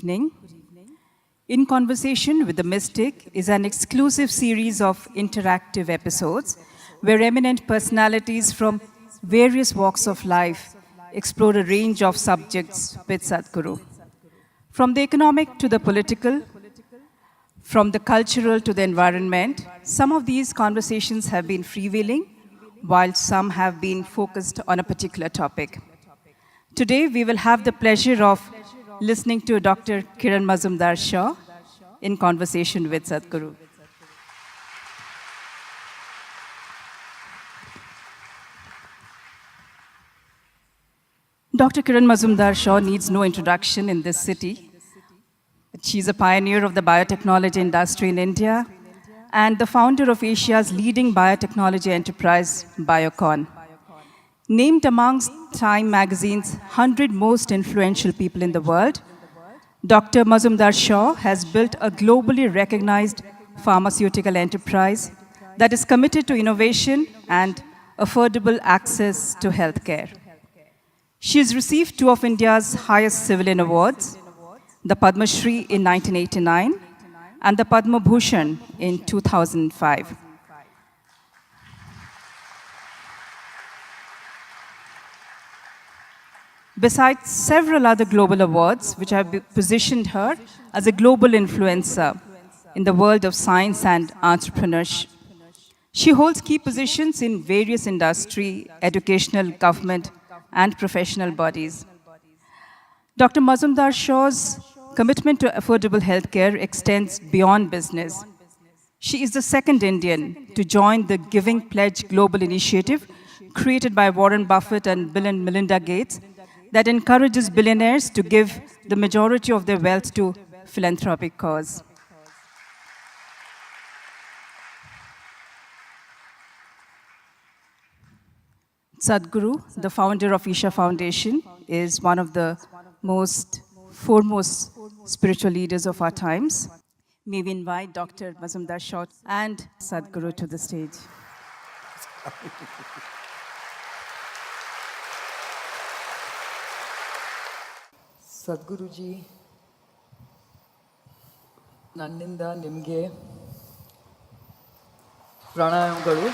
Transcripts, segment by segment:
evening. In Conversation with the Mystic is an exclusive series of interactive episodes where eminent personalities from various walks of life explore a range of subjects with Sadhguru. From the economic to the political, from the cultural to the environment, some of these conversations have been freewheeling, while some have been focused on a particular topic. Today, we will have the pleasure of listening to Dr. Kiran Mazumdar-Shaw in Conversation with Sadhguru. Dr. Kiran Mazumdar-Shaw needs no introduction in this city. She's a pioneer of the biotechnology industry in India and the founder of Asia's leading biotechnology enterprise, Biocon. Named amongst Time magazine's 100 most influential people in the world, Dr. Mazumdar-Shaw has built a globally recognized pharmaceutical enterprise that is committed to innovation and affordable access to healthcare. She has received two of India's highest civilian awards, the Padma Shri in 1989 and the Padma Bhushan in 2005. Besides several other global awards, which have positioned her as a global influencer in the world of science and entrepreneurship. She holds key positions in various industry, educational, government, and professional bodies. Dr. Mazumdar-Shaw's commitment to affordable healthcare extends beyond business. She is the second Indian to join the Giving Pledge Global Initiative created by Warren Buffett and Bill and Melinda Gates that encourages billionaires to give the majority of their wealth to philanthropic cause. Sadhguru, the founder of Isha Foundation, is one of the foremost spiritual leaders of our times. May we invite Dr. Mazumdar-Shaw and Sadhguru to the stage. ಸದ್ಗುರುಜಿ ನನ್ನಿಂದ ನಿಮಗೆ ಪ್ರಣಾಮಗಳು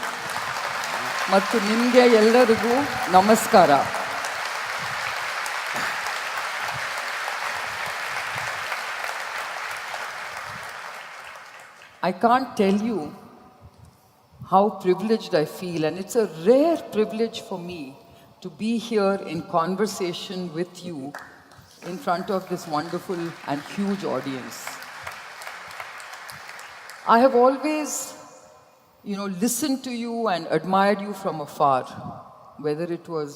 ಮತ್ತು ನಿಮಗೆ ಎಲ್ಲರಿಗೂ ನಮಸ್ಕಾರ. I can't tell you how privileged I feel, and it's a rare privilege for me to be here in conversation with you in front of this wonderful and huge audience. I have always, listened to you and admired you from afar, whether it was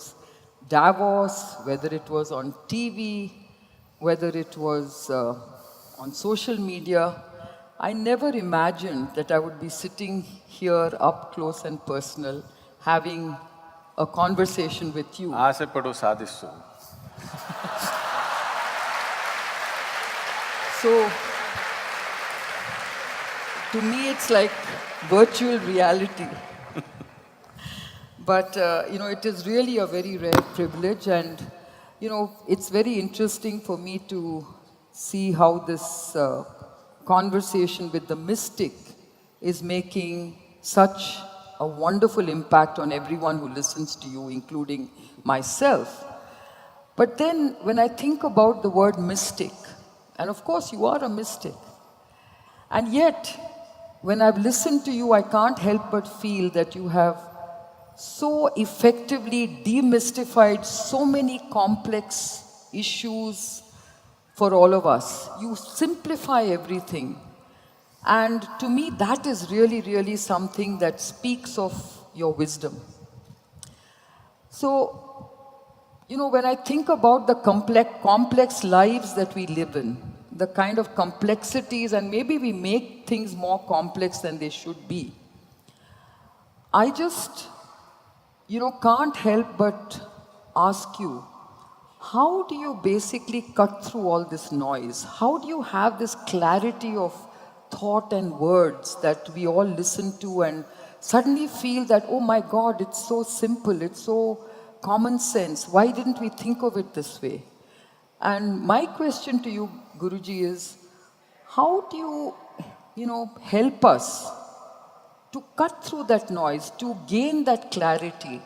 Davos, whether it was on TV, whether it was on social media. I never imagined that I would be sitting here up close and personal, having a conversation with you. ఆశపడు సాధిస్తు. So, to me, it's like virtual reality. But, it is really a very rare privilege, and, it's very interesting for me to see how this conversation with the mystic is making such a wonderful impact on everyone who listens to you, including myself. But then, when I think about the word mystic, and of course, you are a mystic. And yet, when I've listened to you, I can't help but feel that you have so effectively demystified so many complex issues for all of us. You simplify everything. And to me, that is really, really something that speaks of your wisdom. So, when I think about the complex lives that we live in, the kind of complexities, and maybe we make things more complex than they should be, I just, can't help but ask you, how do you basically cut through all this noise? How do you have this clarity of thought and words that we all listen to and suddenly feel that, oh my God, it's so simple, it's so common sense. Why didn't we think of it this way? And my question to you, Guruji, is how do you help us to cut through that noise, to gain that clarity,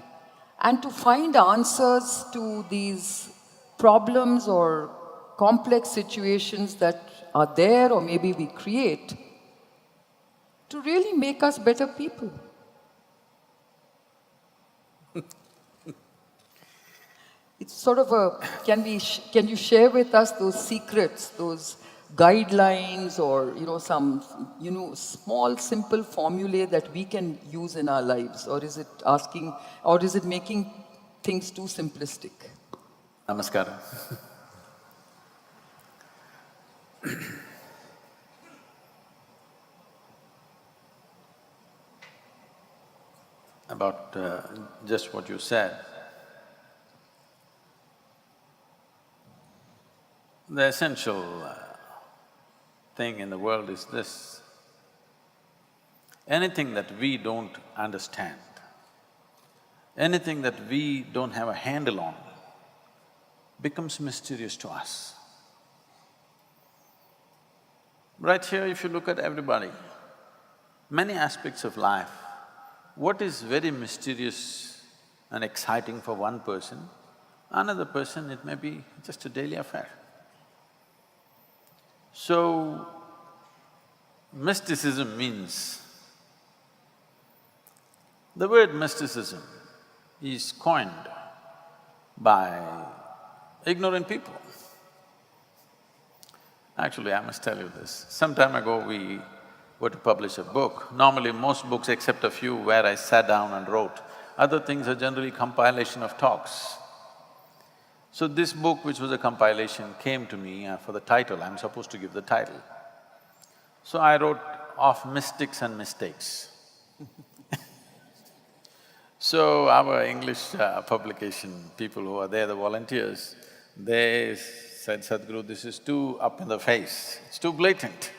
and to find answers to these problems or complex situations that are there or maybe we create to really make us better people? It's sort of a, can you share with us those secrets, those guidelines, or some small simple formulae that we can use in our lives, or is it making things too simplistic? Namaskara. About just what you said, the essential thing in the world is this: anything that we don't understand, anything that we don't have a handle on, becomes mysterious to us. Right here, if you look at everybody, many aspects of life, what is very mysterious and exciting for one person, another person it may be just a daily affair. So, mysticism means… The word mysticism is coined by ignorant people. Actually, I must tell you this. Some time ago, we were to publish a book. Normally, most books, except a few where I sat down and wrote, other things are generally compilation of talks. So this book, which was a compilation, came to me for the title. I'm supposed to give the title. So I wrote Of Mystics and Mistakes. So our English publication people who are there, the volunteers, they said, "Sadhguru, this is too up in the face, it's too blatant."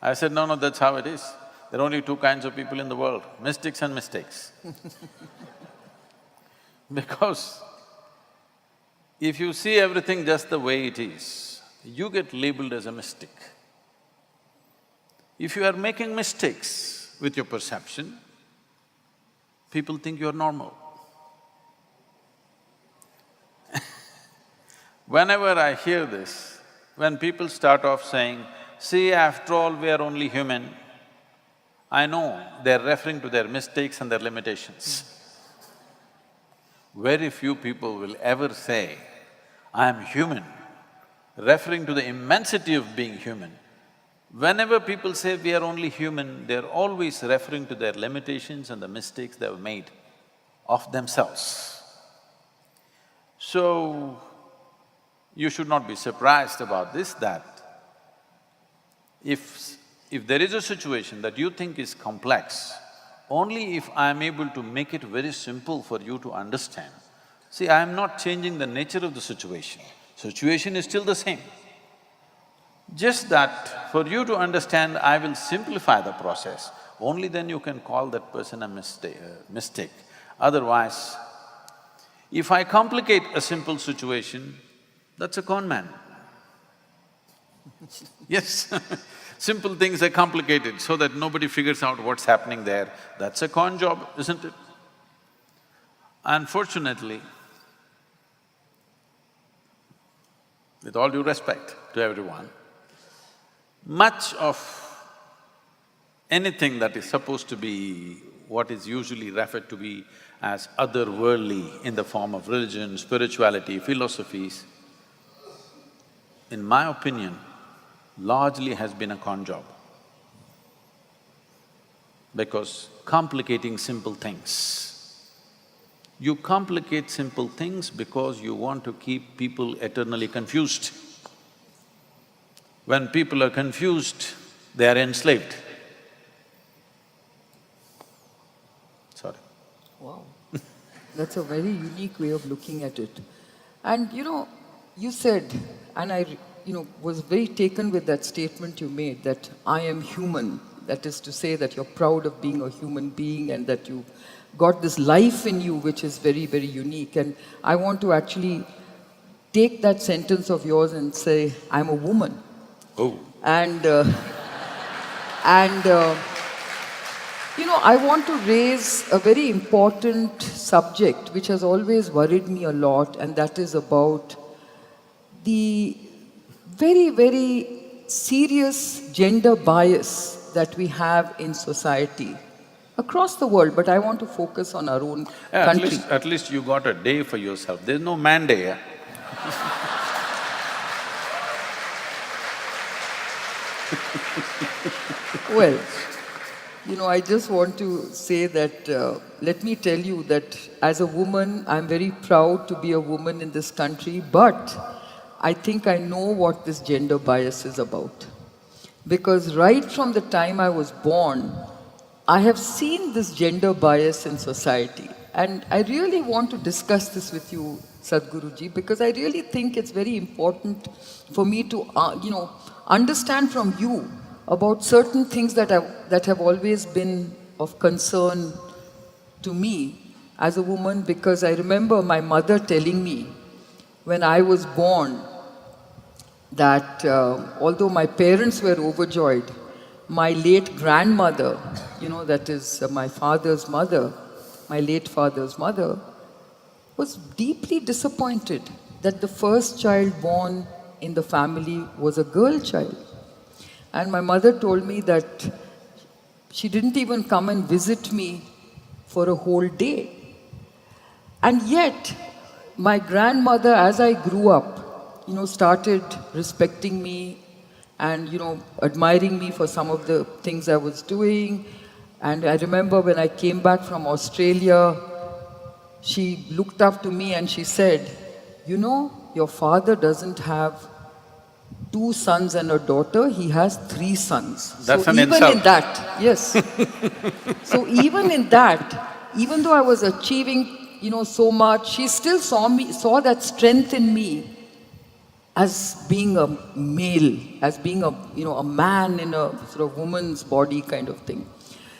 I said, "No, that's how it is. There are only two kinds of people in the world, mystics and mistakes." Because if you see everything just the way it is, you get labeled as a mystic. If you are making mistakes with your perception, people think you're normal. Whenever I hear this, when people start off saying, "See, after all, we are only human," I know they're referring to their mistakes and their limitations. Very few people will ever say, "I am human," referring to the immensity of being human. Whenever people say we are only human, they're always referring to their limitations and the mistakes they've made of themselves. So, you should not be surprised about this, that if there is a situation that you think is complex, only if I am able to make it very simple for you to understand. See, I am not changing the nature of the situation is still the same. Just that for you to understand, I will simplify the process, only then you can call that person a mistake. Otherwise, if I complicate a simple situation, that's a con man. Yes, simple things are complicated so that nobody figures out what's happening there, that's a con job, isn't it? Unfortunately, with all due respect to everyone, much of anything that is supposed to be what is usually referred to be as otherworldly in the form of religion, spirituality, philosophies, in my opinion, largely has been a con job. Because complicating simple things, you complicate simple things because you want to keep people eternally confused. When people are confused, they are enslaved. Sorry. Wow, that's a very unique way of looking at it. And you said, and I was very taken with that statement you made, that I am human. That is to say that you're proud of being a human being and that you've got this life in you which is very, very unique. And I want to actually take that sentence of yours and say, I'm a woman. Oh. And, and you know, I want to raise a very important subject which has always worried me a lot, and that is about the very, very serious gender bias that we have in society across the world, but I want to focus on our own country. At least you got a day for yourself. There's no man day, eh? Well, you know, I just want to say that, let me tell you that as a woman, I'm very proud to be a woman in this country, but I think I know what this gender bias is about. Because right from the time I was born, I have seen this gender bias in society. And I really want to discuss this with you, Sadhguruji, because I really think it's very important for me to, you know, understand from you about certain things that have always been of concern to me as a woman, because I remember my mother telling me when I was born that although my parents were overjoyed, my late grandmother, you know, that is my father's mother, my late father's mother, was deeply disappointed that the first child born in the family was a girl child. And my mother told me that she didn't even come and visit me for a whole day. And yet, my grandmother, as I grew up, you know, started respecting me and, you know, admiring me for some of the things I was doing. And I remember when I came back from Australia, she looked up to me and she said, you know, your father doesn't have 2 sons and a daughter, he has 3 sons. That's so an even insult. in that, yes. So even in that, even though I was achieving, you know, so much, she still saw that strength in me as being a male, as being a, you know, a man in a sort of woman's body kind of thing.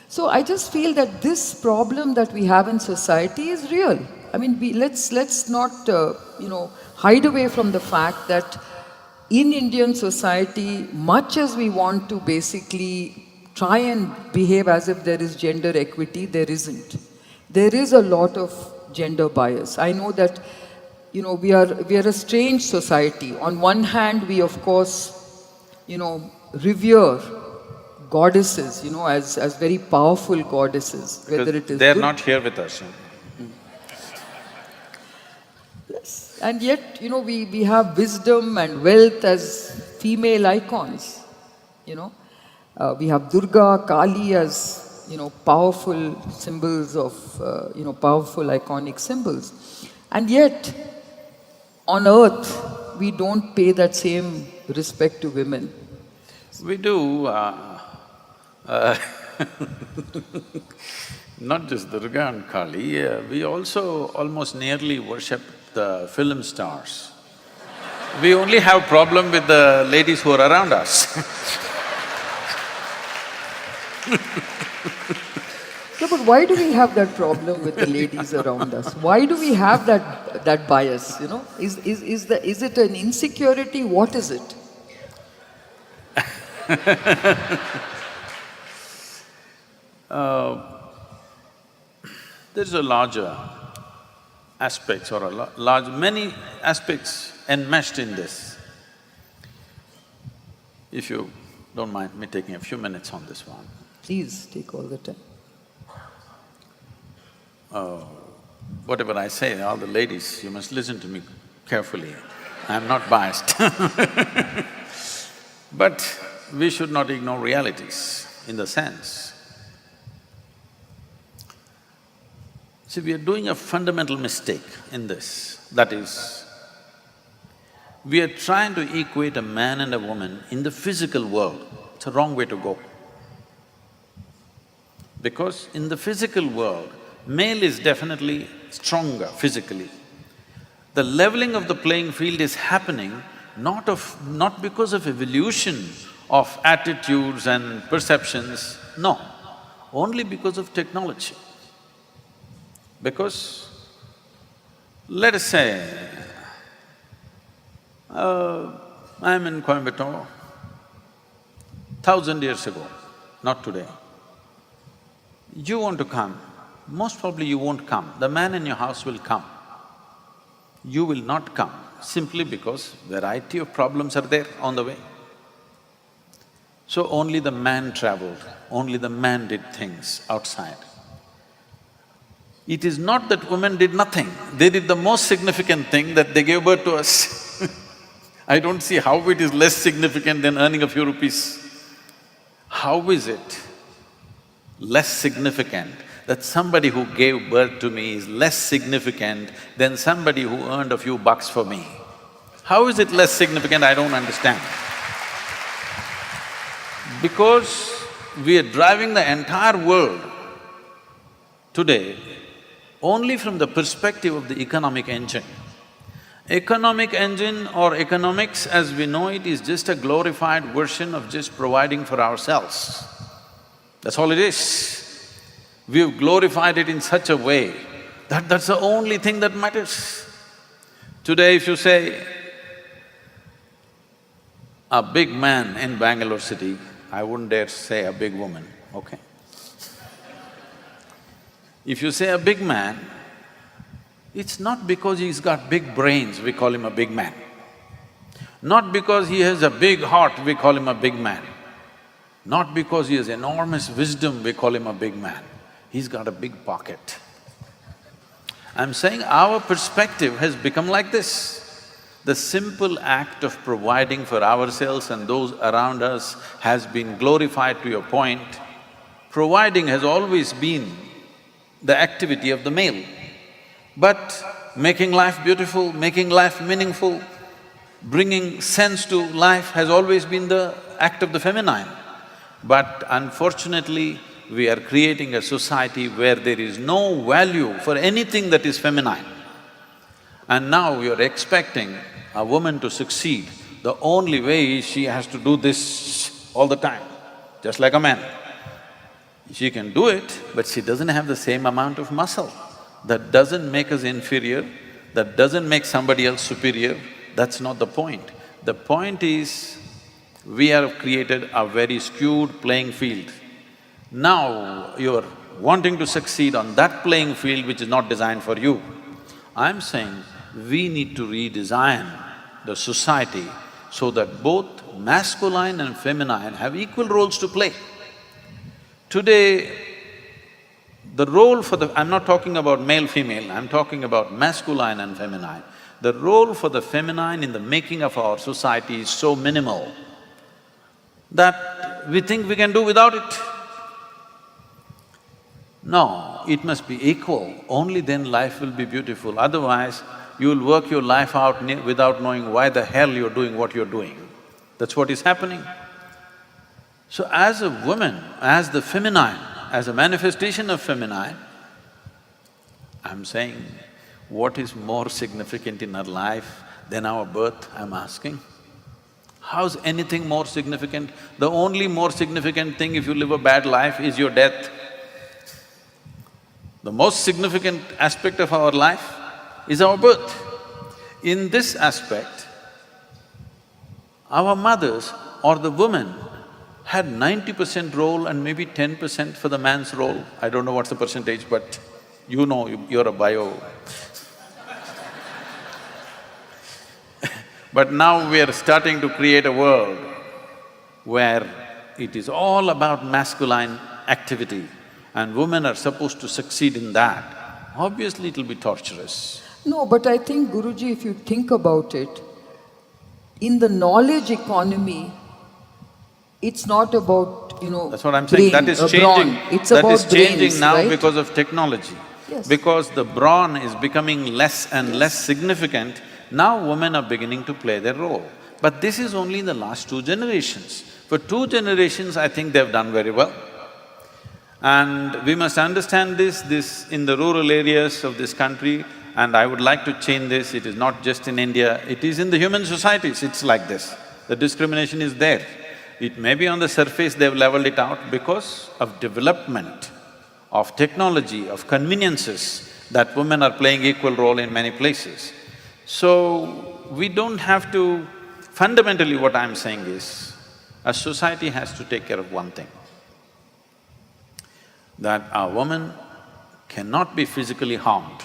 So I just feel that this problem that we have in society is real. I mean, let's not, you know, hide away from the fact that in Indian society, much as we want to basically try and behave as if there is gender equity, there isn't. There is a lot of gender bias. I know that, you know, we are a strange society. On one hand, we of course, you know, revere goddesses, you know, as very powerful goddesses, whether it is they're good. not here with us. Yes. And yet, you know, we have wisdom and wealth as female icons, you know. We have Durga, Kali as, you know, powerful symbols of, you know, powerful iconic symbols. And yet, on earth, we don't pay that same respect to women. We do, not just Durga and Kali, we also almost nearly worship the film stars. We only have problem with the ladies who are around us. No, but why do we have that problem with the ladies around us? Why do we have that bias, you know? Is it an insecurity? What is it? There's a larger aspects or many aspects enmeshed in this. If you don't mind me taking a few minutes on this one. Please take all the time. Whatever I say, all the ladies, you must listen to me carefully. I'm not biased. But we should not ignore realities in the sense. See, we are doing a fundamental mistake in this. That is, we are trying to equate a man and a woman in the physical world. It's a wrong way to go. Because in the physical world, male is definitely stronger physically. The leveling of the playing field is happening not because of evolution of attitudes and perceptions, no, only because of technology. Because, let us say, I'm in Coimbatore, 1,000 years ago, not today. You want to come, most probably you won't come, the man in your house will come. You will not come, simply because variety of problems are there on the way. So only the man traveled, only the man did things outside. It is not that women did nothing, they did the most significant thing, that they gave birth to us. I don't see how it is less significant than earning a few rupees. How is it less significant that somebody who gave birth to me is less significant than somebody who earned a few bucks for me? How is it less significant? I don't understand. Because we are driving the entire world today only from the perspective of the economic engine. Economic engine or economics as we know it is just a glorified version of just providing for ourselves. That's all it is. We've glorified it in such a way that that's the only thing that matters. Today if you say, a big man in Bangalore city, I wouldn't dare say a big woman, okay? If you say a big man, it's not because he's got big brains, we call him a big man. Not because he has a big heart, we call him a big man. Not because he has enormous wisdom, we call him a big man. He's got a big pocket. I'm saying our perspective has become like this. The simple act of providing for ourselves and those around us has been glorified to a point. Providing has always been the activity of the male. But making life beautiful, making life meaningful, bringing sense to life has always been the act of the feminine. But unfortunately, we are creating a society where there is no value for anything that is feminine. And now you're expecting a woman to succeed. The only way is she has to do this all the time, just like a man. She can do it, but she doesn't have the same amount of muscle. That doesn't make us inferior, that doesn't make somebody else superior, that's not the point. The point is, we have created a very skewed playing field. Now you're wanting to succeed on that playing field which is not designed for you. I'm saying we need to redesign the society so that both masculine and feminine have equal roles to play. Today, the role for the… I'm not talking about male-female, I'm talking about masculine and feminine. The role for the feminine in the making of our society is so minimal that we think we can do without it. No, it must be equal, only then life will be beautiful. Otherwise, you will work your life out without knowing why the hell you're doing what you're doing. That's what is happening. So as a woman, as the feminine, as a manifestation of feminine, I'm saying, what is more significant in our life than our birth, I'm asking? How's anything more significant? The only more significant thing if you live a bad life is your death. The most significant aspect of our life is our birth. In this aspect, our mothers or the women had 90% role and maybe 10% for the man's role. I don't know what's the percentage, but you know, you're a bio. But now we are starting to create a world where it is all about masculine activity and women are supposed to succeed in that. Obviously, it'll be torturous. No, but I think, Guruji, if you think about it, in the knowledge economy, it's not about, That's what I'm saying, brain, that is brawn. changing. It's That about is changing brains, now right? because of technology. Yes. Because the brawn is becoming less and less significant, now women are beginning to play their role. But this is only in the last 2 generations. For 2 generations, I think they've done very well. And we must understand this in the rural areas of this country, and I would like to change this. It is not just in India, it is in the human societies, it's like this. The discrimination is there. It may be on the surface they've leveled it out because of development, of technology, of conveniences, that women are playing equal role in many places. So, we don't have to… Fundamentally what I'm saying is, a society has to take care of one thing, that a woman cannot be physically harmed,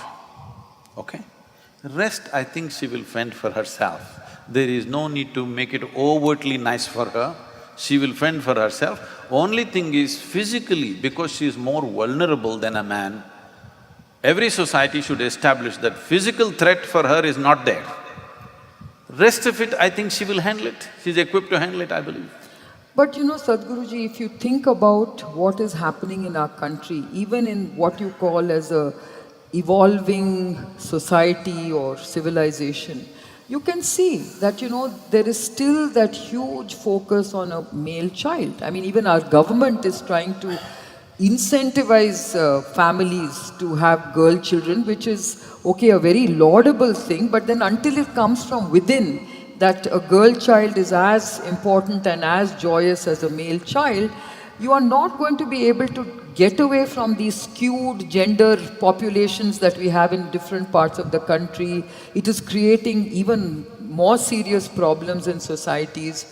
okay? Rest, I think she will fend for herself. There is no need to make it overtly nice for her, she will fend for herself. Only thing is, physically, because she is more vulnerable than a man, every society should establish that physical threat for her is not there. Rest of it, I think she will handle it. She's equipped to handle it, I believe. But you know, Sadhguruji, if you think about what is happening in our country, even in what you call as a evolving society or civilization, you can see that, you know, there is still that huge focus on a male child. I mean, even our government is trying to incentivize families to have girl children, which is, okay, a very laudable thing, but then until it comes from within, that a girl child is as important and as joyous as a male child, you are not going to be able to get away from these skewed gender populations that we have in different parts of the country. It is creating even more serious problems in societies.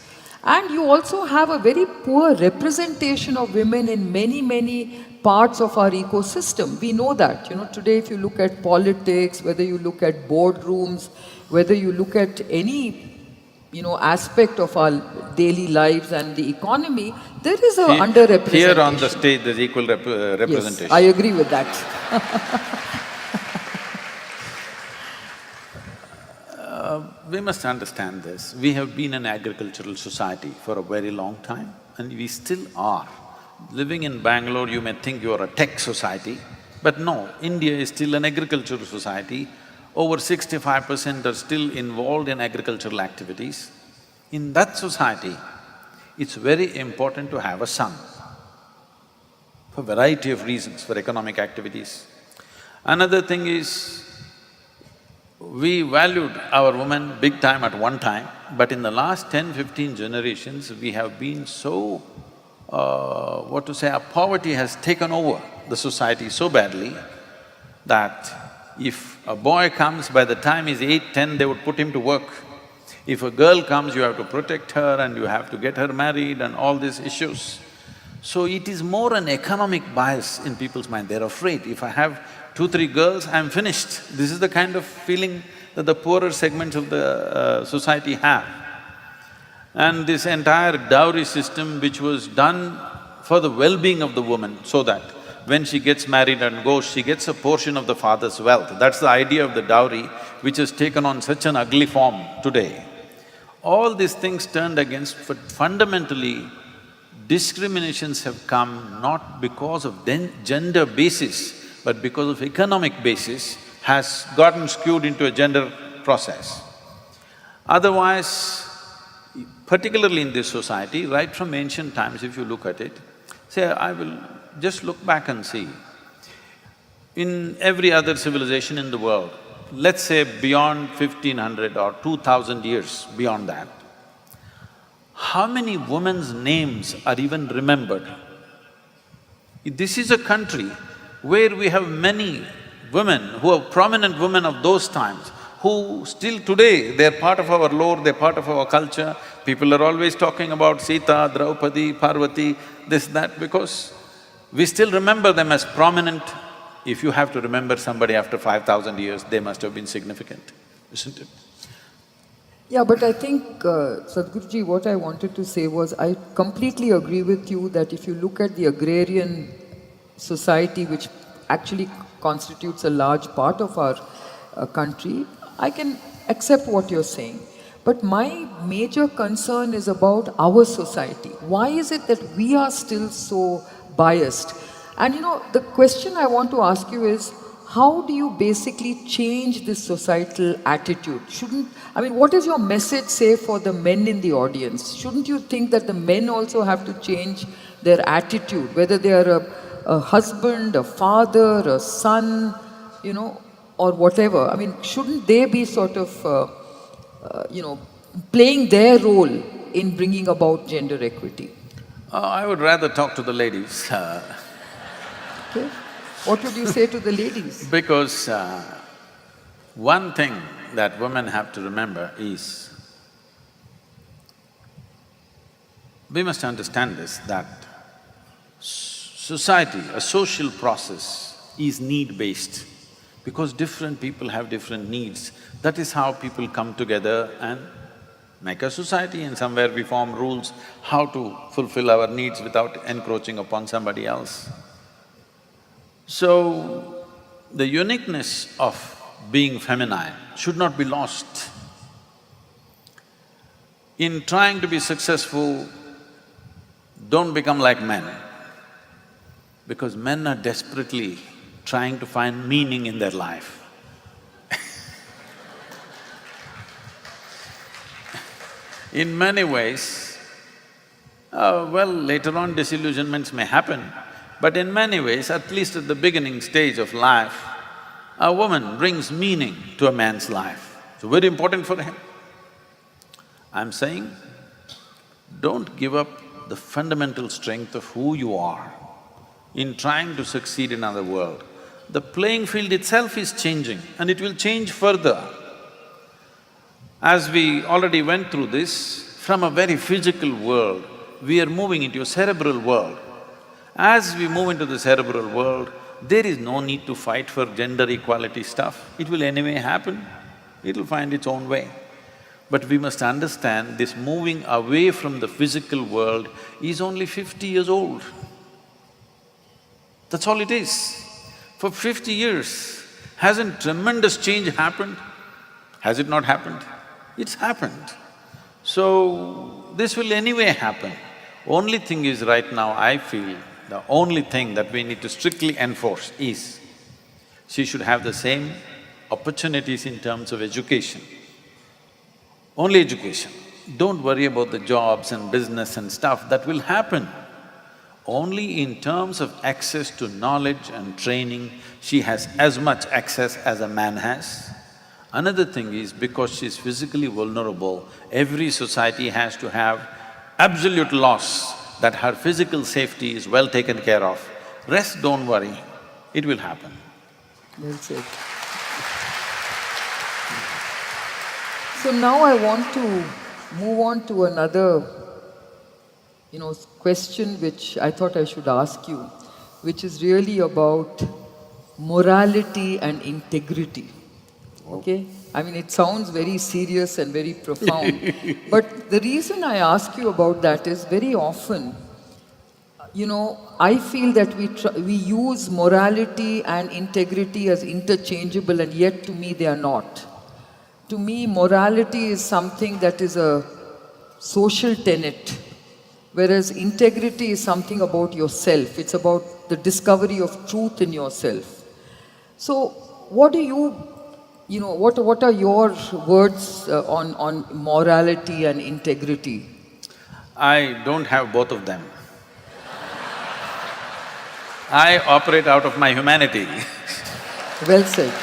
And you also have a very poor representation of women in many, many parts of our ecosystem. We know that. You know, today if you look at politics, whether you look at boardrooms, whether you look at any, you know, aspect of our daily lives and the economy, there is a underrepresentation. Here on the stage, there's equal representation. Yes, I agree with that. We must understand this. We have been an agricultural society for a very long time, and we still are. Living in Bangalore, you may think you are a tech society, but no, India is still an agricultural society. Over 65% are still involved in agricultural activities. In that society, it's very important to have a son, for a variety of reasons, for economic activities. Another thing is, we valued our women big time at one time, but in the last 10-15 generations, we have been so… our poverty has taken over the society so badly that if a boy comes, by the time he's 8, 10, they would put him to work. If a girl comes, you have to protect her and you have to get her married and all these issues. So it is more an economic bias in people's mind. They're afraid, if I have 2-3 girls, I'm finished. This is the kind of feeling that the poorer segments of the society have. And this entire dowry system, which was done for the well-being of the woman, so that when she gets married and goes, she gets a portion of the father's wealth. That's the idea of the dowry, which has taken on such an ugly form today. All these things turned against, but fundamentally, discriminations have come not because of gender basis, but because of economic basis, has gotten skewed into a gender process. Otherwise, particularly in this society, right from ancient times, if you look at it, say, I will just look back and see, in every other civilization in the world, let's say beyond 1500 or 2000 years beyond that, how many women's names are even remembered? This is a country where we have many women who are prominent women of those times, who still today, they're part of our lore, they're part of our culture. People are always talking about Sita, Draupadi, Parvati, this, that, because we still remember them as prominent. If you have to remember somebody after 5,000 years, they must have been significant, isn't it? Yeah, but I think, Sadhguruji, what I wanted to say was, I completely agree with you that if you look at the agrarian society, which actually constitutes a large part of our country, I can accept what you're saying. But my major concern is about our society. Why is it that we are still so biased? And you know, the question I want to ask you is, how do you basically change this societal attitude? I mean, what is your message, say, for the men in the audience? Shouldn't you think that the men also have to change their attitude, whether they are a husband, a father, a son, you know, or whatever? I mean, shouldn't they be sort of, you know, playing their role in bringing about gender equity? I would rather talk to the ladies. Okay. What would you say to the ladies? Because one thing that women have to remember is, we must understand this, that society, a social process is need-based because different people have different needs. That is how people come together and make a society, and somewhere we form rules how to fulfill our needs without encroaching upon somebody else. So, the uniqueness of being feminine should not be lost. In trying to be successful, don't become like men, because men are desperately trying to find meaning in their life. In many ways, well, later on disillusionments may happen, but in many ways, at least at the beginning stage of life, a woman brings meaning to a man's life. It's very important for him. I'm saying, don't give up the fundamental strength of who you are in trying to succeed in another world. The playing field itself is changing and it will change further. As we already went through this, from a very physical world, we are moving into a cerebral world. As we move into the cerebral world, there is no need to fight for gender equality stuff. It will anyway happen, it'll find its own way. But we must understand this moving away from the physical world is only 50 years old. That's all it is. For 50 years, hasn't tremendous change happened? Has it not happened? It's happened. So, this will anyway happen. Only thing is right now, I feel, the only thing that we need to strictly enforce is, she should have the same opportunities in terms of education. Only education. Don't worry about the jobs and business and stuff, that will happen. Only in terms of access to knowledge and training, she has as much access as a man has. Another thing is, because she's physically vulnerable, every society has to have absolute laws that her physical safety is well taken care of. Rest, don't worry, it will happen. Well said. So now I want to move on to another, question which I thought I should ask you, which is really about morality and integrity, okay? I mean, it sounds very serious and very profound, but the reason I ask you about that is very often, I feel that we use morality and integrity as interchangeable, and yet to me they are not. To me, morality is something that is a social tenet, whereas integrity is something about yourself. It's about the discovery of truth in yourself. So, what are your words on morality and integrity? I don't have both of them. I operate out of my humanity. Well said.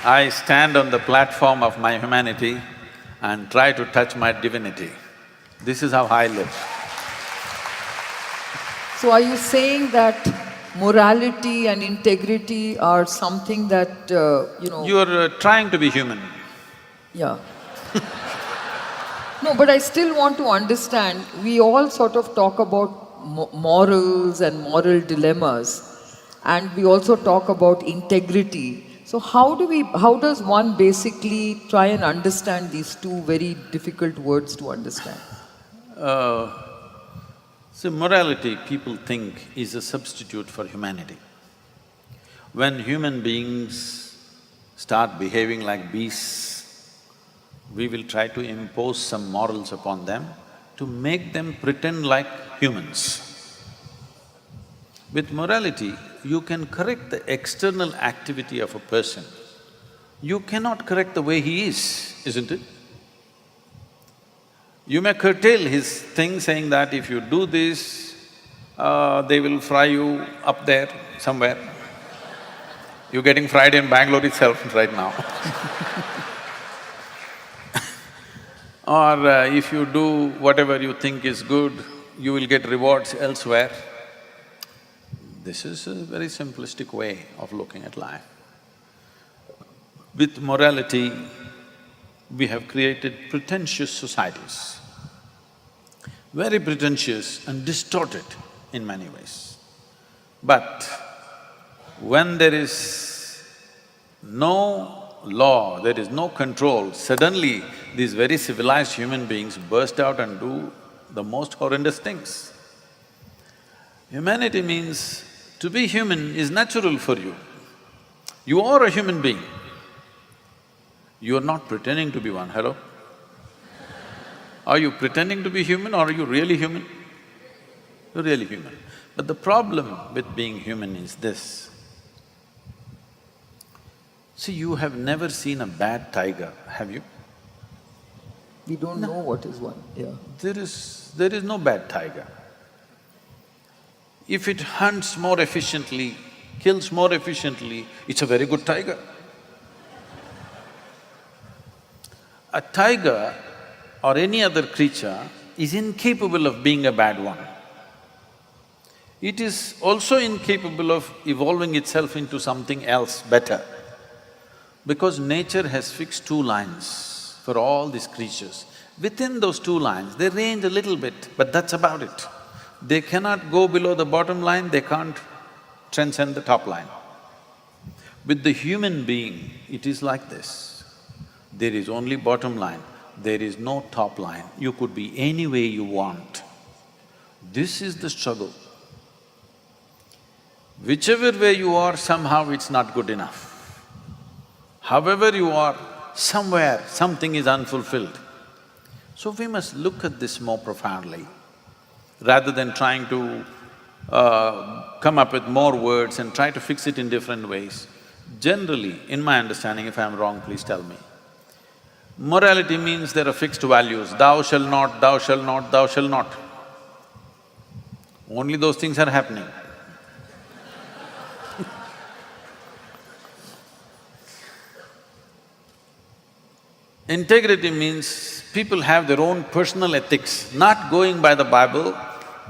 I stand on the platform of my humanity and try to touch my divinity. This is how I live. So are you saying that morality and integrity are something that, You're trying to be human. Yeah. No, but I still want to understand, we all sort of talk about morals and moral dilemmas, and we also talk about integrity. So how does one basically try and understand these two very difficult words to understand? See, morality, people think, is a substitute for humanity. When human beings start behaving like beasts, we will try to impose some morals upon them to make them pretend like humans. With morality, you can correct the external activity of a person. You cannot correct the way he is, isn't it? You may curtail his thing saying that if you do this, they will fry you up there somewhere. You're getting fried in Bangalore itself right now. Or if you do whatever you think is good, you will get rewards elsewhere. This is a very simplistic way of looking at life. With morality, we have created pretentious societies, very pretentious and distorted in many ways. But when there is no law, there is no control, suddenly these very civilized human beings burst out and do the most horrendous things. Humanity means to be human is natural for you. You are a human being. You are not pretending to be one, hello? Are you pretending to be human or are you really human? You're really human. But the problem with being human is this. See, you have never seen a bad tiger, have you? We don't know what is one, yeah. There is no bad tiger. If it hunts more efficiently, kills more efficiently, it's a very good tiger. A tiger or any other creature is incapable of being a bad one. It is also incapable of evolving itself into something else better. Because nature has fixed two lines for all these creatures. Within those two lines, they range a little bit, but that's about it. They cannot go below the bottom line, they can't transcend the top line. With the human being, it is like this. There is only bottom line, there is no top line. You could be any way you want. This is the struggle. Whichever way you are, somehow it's not good enough. However you are, somewhere something is unfulfilled. So we must look at this more profoundly, rather than trying to come up with more words and try to fix it in different ways. Generally, in my understanding, if I'm wrong, please tell me. Morality means there are fixed values, thou shalt not, thou shalt not, thou shalt not. Only those things are happening. Integrity means people have their own personal ethics, not going by the Bible,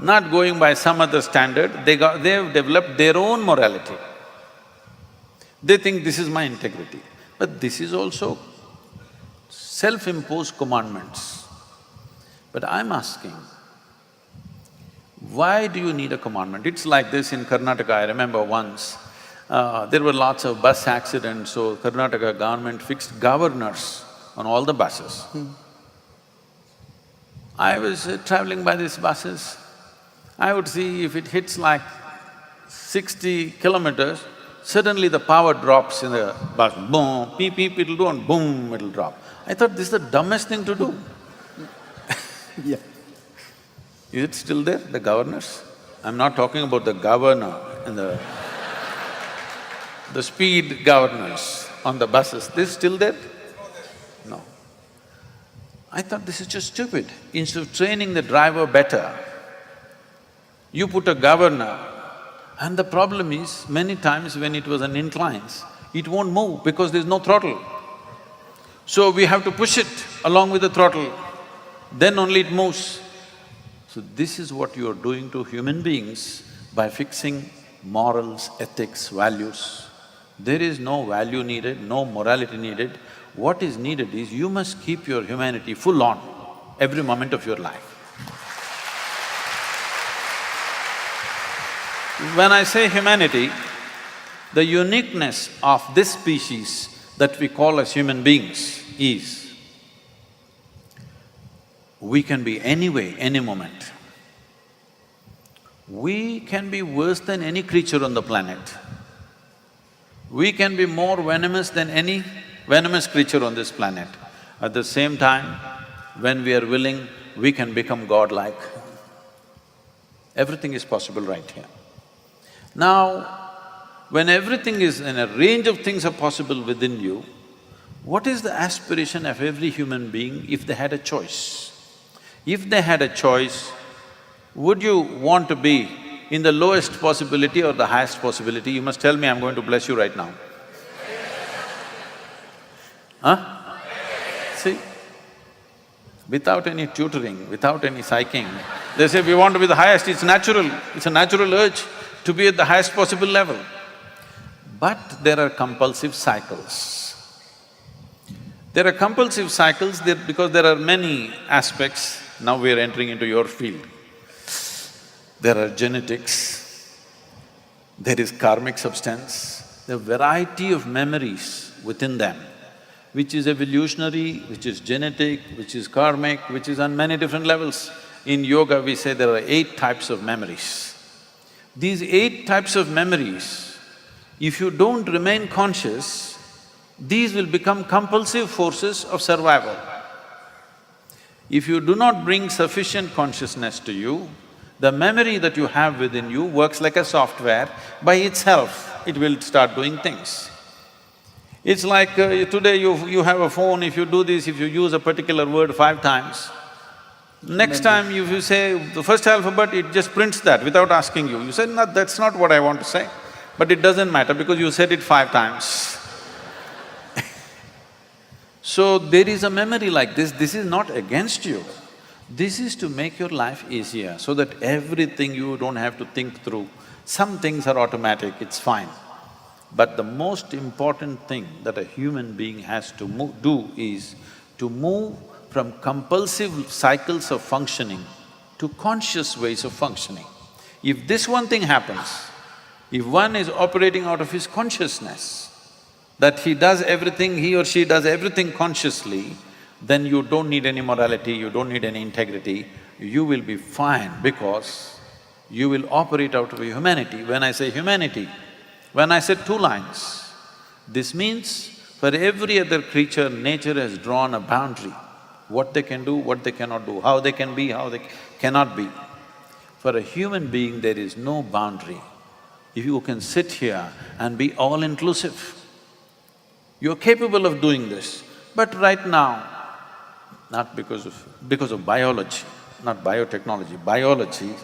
not going by some other standard, they've developed their own morality. They think this is my integrity, but this is also self-imposed commandments. But I'm asking, why do you need a commandment? It's like this in Karnataka, I remember once, there were lots of bus accidents, so Karnataka government fixed governors on all the buses. I was traveling by these buses, I would see if it hits like 60 kilometers, suddenly the power drops in the bus, boom, beep, beep, it'll do and boom, it'll drop. I thought this is the dumbest thing to do. Yeah. Is it still there, the governors? I'm not talking about the governor and the speed governors on the buses, this is still there? No. I thought this is just stupid. Instead of training the driver better, you put a governor, and the problem is, many times when it was on inclines, it won't move because there's no throttle. So we have to push it along with the throttle, then only it moves. So this is what you are doing to human beings by fixing morals, ethics, values. There is no value needed, no morality needed. What is needed is you must keep your humanity full on every moment of your life. When I say humanity, the uniqueness of this species that we call as human beings is, we can be any way, any moment. We can be worse than any creature on the planet. We can be more venomous than any venomous creature on this planet. At the same time, when we are willing, we can become godlike. Everything is possible right here. Now, when everything is and a range of things are possible within you, what is the aspiration of every human being if they had a choice? If they had a choice, would you want to be in the lowest possibility or the highest possibility? You must tell me, I'm going to bless you right now. Huh? See? Without any tutoring, without any psyching, they say we want to be the highest, it's natural, it's a natural urge. to be at the highest possible level. But there are compulsive cycles. There are compulsive cycles because there are many aspects. Now we are entering into your field. There are genetics, there is karmic substance, there are variety of memories within them, which is evolutionary, which is genetic, which is karmic, which is on many different levels. In yoga, we say there are 8 types of memories. These 8 types of memories, if you don't remain conscious, these will become compulsive forces of survival. If you do not bring sufficient consciousness to you, the memory that you have within you works like a software. By itself, it will start doing things. It's like today you have a phone, if you do this, if you use a particular word 5 times, next time if you say the first alphabet, it just prints that without asking you. You say, no, that's not what I want to say. But it doesn't matter because you said it 5 times. So there is a memory like this is not against you. This is to make your life easier, so that everything you don't have to think through. Some things are automatic, it's fine. But the most important thing that a human being has to do is to move from compulsive cycles of functioning to conscious ways of functioning. If this one thing happens, if one is operating out of his consciousness, that he or she does everything consciously, then you don't need any morality, you don't need any integrity, you will be fine because you will operate out of humanity. When I say humanity, when I said 2 lines, this means for every other creature, nature has drawn a boundary. What they can do, what they cannot do, how they can be, how they cannot be. For a human being, there is no boundary. If you can sit here and be all-inclusive, you're capable of doing this. But right now, not because of biology, not biotechnology, biology,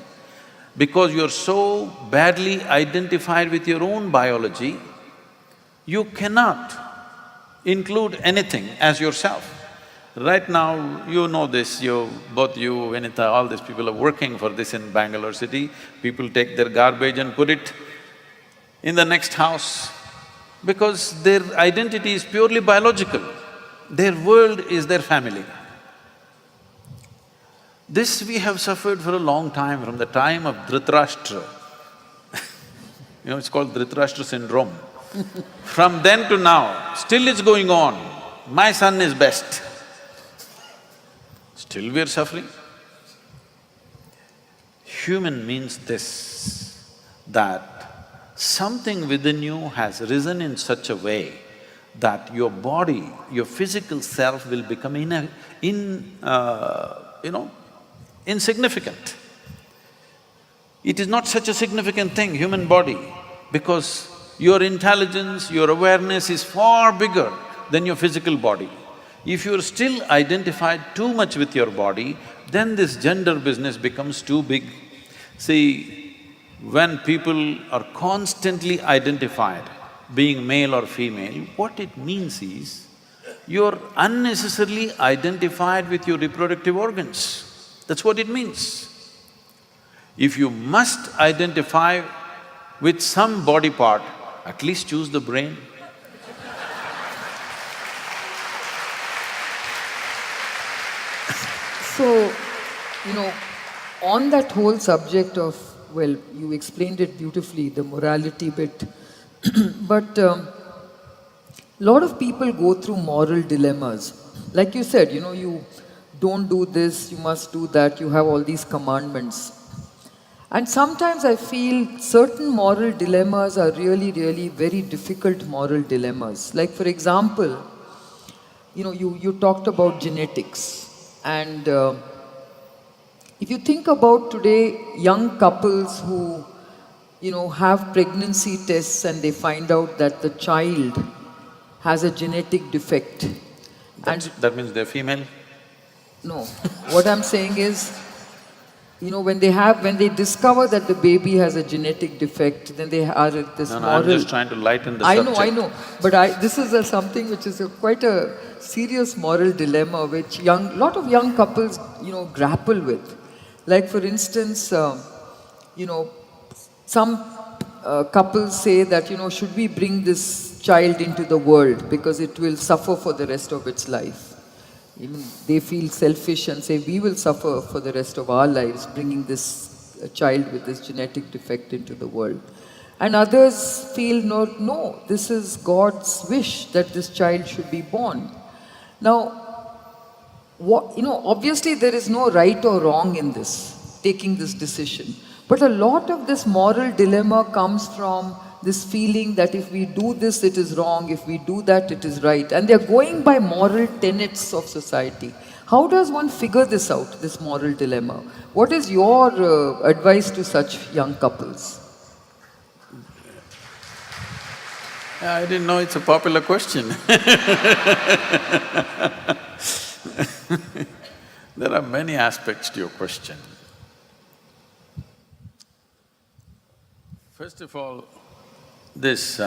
because you're so badly identified with your own biology, you cannot include anything as yourself. Right now, you know this, both you, Vinita, all these people are working for this in Bangalore city. People take their garbage and put it in the next house because their identity is purely biological. Their world is their family. This we have suffered for a long time, from the time of Dhritarashtra. It's called Dhritarashtra syndrome. From then to now, still it's going on. My son is best. Still we are suffering. Human means this, that something within you has risen in such a way that your body, your physical self will become insignificant. It is not such a significant thing, human body, because your intelligence, your awareness is far bigger than your physical body. If you're still identified too much with your body, then this gender business becomes too big. See, when people are constantly identified, being male or female, what it means is, you're unnecessarily identified with your reproductive organs. That's what it means. If you must identify with some body part, at least choose the brain. So, on that whole subject of, well, you explained it beautifully, the morality bit, but lot of people go through moral dilemmas. Like you said, you don't do this, you must do that, you have all these commandments. And sometimes I feel certain moral dilemmas are really, really very difficult moral dilemmas. Like for example, you talked about genetics. And if you think about today, young couples who, have pregnancy tests and they find out that the child has a genetic defect. That means they're female? No, what I'm saying is, when they discover that the baby has a genetic defect, then they are at this moral… I'm just trying to lighten the subject. I know, but this is something which is quite a serious moral dilemma which lot of young couples, grapple with. Like for instance, some couples say that, should we bring this child into the world because it will suffer for the rest of its life. Even they feel selfish and say, we will suffer for the rest of our lives bringing this child with this genetic defect into the world. And others feel, no, this is God's wish that this child should be born. Now, obviously there is no right or wrong in this, taking this decision. But a lot of this moral dilemma comes from this feeling that if we do this, it is wrong, if we do that, it is right. And they're going by moral tenets of society. How does one figure this out, this moral dilemma? What is your advice to such young couples? I didn't know it's a popular question. There are many aspects to your question. First of all, this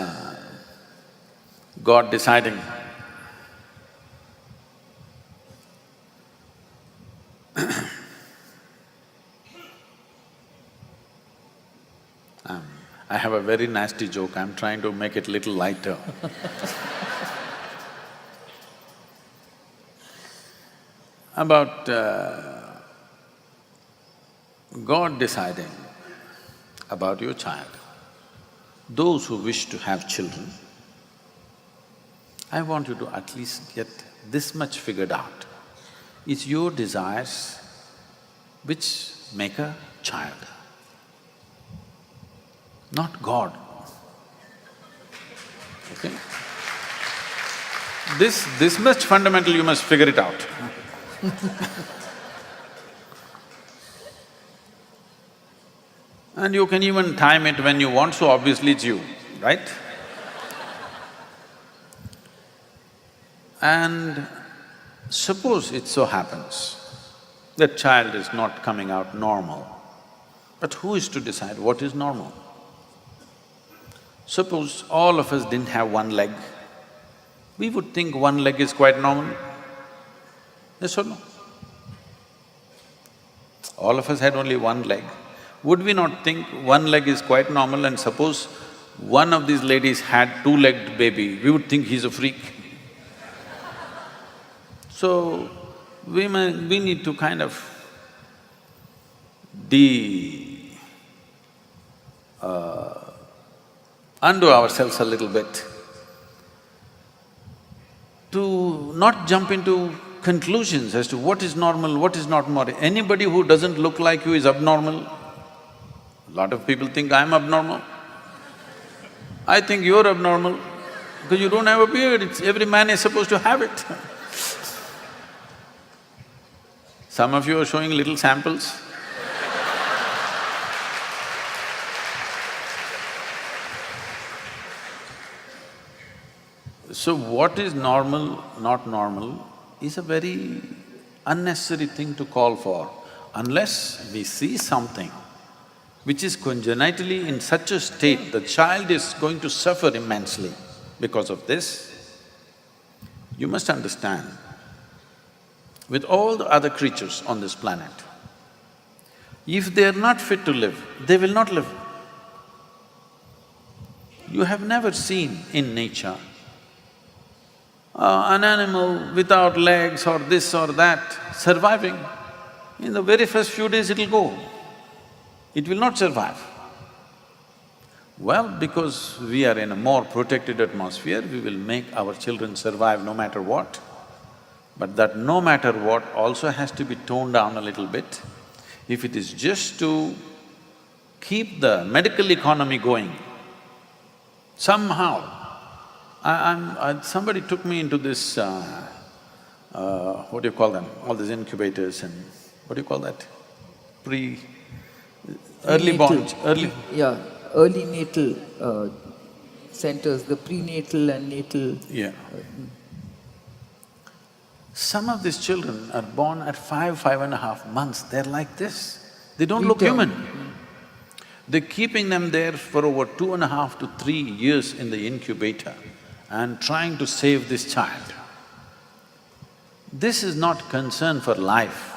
God deciding I have a very nasty joke, I'm trying to make it little lighter. About God deciding about your child. Those who wish to have children, I want you to at least get this much figured out. It's your desires which make a child, not God. Okay? This much fundamental, you must figure it out. And you can even time it when you want, so obviously it's you, right? And suppose it so happens that child is not coming out normal, but who is to decide what is normal? Suppose all of us didn't have one leg, we would think one leg is quite normal. Yes or no? All of us had only one leg. Would we not think one leg is quite normal, and suppose one of these ladies had two-legged baby, we would think he's a freak. So, we need to kind of undo ourselves a little bit to not jump into conclusions as to what is normal, what is not normal. Anybody who doesn't look like you is abnormal. A lot of people think I'm abnormal. I think you're abnormal because you don't have a beard. Every man is supposed to have it. Some of you are showing little samples. So what is normal, not normal, is a very unnecessary thing to call for, unless we see something which is congenitally in such a state, the child is going to suffer immensely because of this. You must understand, with all the other creatures on this planet, if they are not fit to live, they will not live. You have never seen in nature an animal without legs or this or that surviving. In the very first few days it'll go. It will not survive. Well, because we are in a more protected atmosphere, we will make our children survive no matter what. But that no matter what also has to be toned down a little bit. If it is just to keep the medical economy going, somehow, somebody took me into this, what do you call them, all these incubators and what do you call that? Early born, Yeah, early natal centers, the prenatal and natal… Yeah. Some of these children are born at 5.5 months, they're like this. They don't look human. They're keeping them there for over 2.5 to 3 years in the incubator and trying to save this child. This is not concern for life.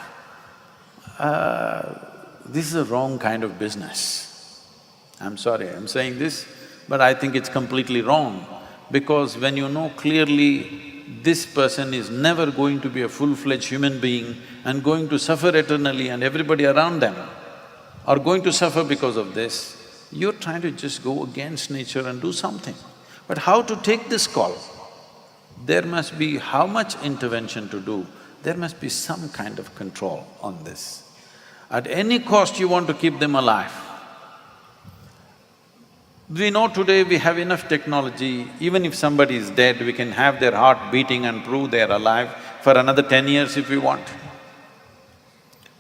This is a wrong kind of business. I'm sorry, I'm saying this, but I think it's completely wrong. Because when you know clearly this person is never going to be a full-fledged human being and going to suffer eternally and everybody around them are going to suffer because of this, you're trying to just go against nature and do something. But how to take this call? There must be how much intervention to do, there must be some kind of control on this. At any cost you want to keep them alive. We know today we have enough technology, even if somebody is dead, we can have their heart beating and prove they're alive for another 10 years if we want.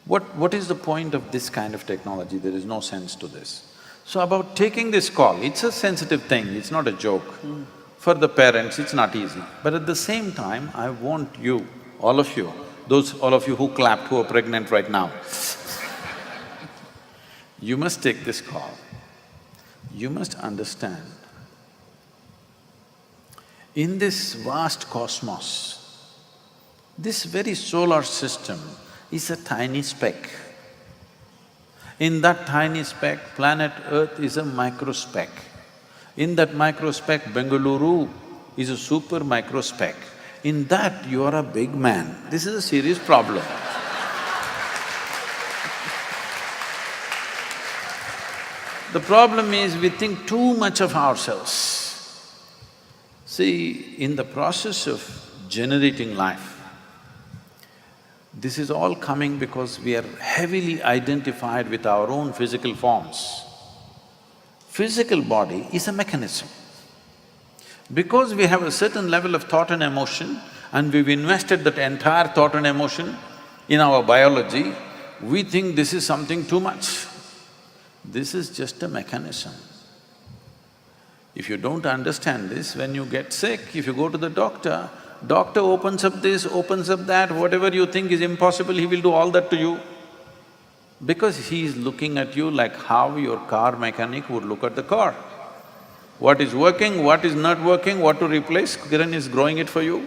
What is the point of this kind of technology? There is no sense to this. So about taking this call, it's a sensitive thing, it's not a joke. For the parents, it's not easy. But at the same time, I want you, all of you, all of you who clapped, who are pregnant right now, you must take this call. You must understand, in this vast cosmos, this very solar system is a tiny speck. In that tiny speck, planet Earth is a microspeck. In that microspeck, Bengaluru is a super microspeck. In that, you are a big man. This is a serious problem. The problem is we think too much of ourselves. See, in the process of generating life, this is all coming because we are heavily identified with our own physical forms. Physical body is a mechanism. Because we have a certain level of thought and emotion and we've invested that entire thought and emotion in our biology, we think this is something too much. This is just a mechanism. If you don't understand this, when you get sick, if you go to the doctor, doctor opens up this, opens up that, whatever you think is impossible, he will do all that to you. Because he is looking at you like how your car mechanic would look at the car. What is working, what is not working, what to replace, Kiran is growing it for you.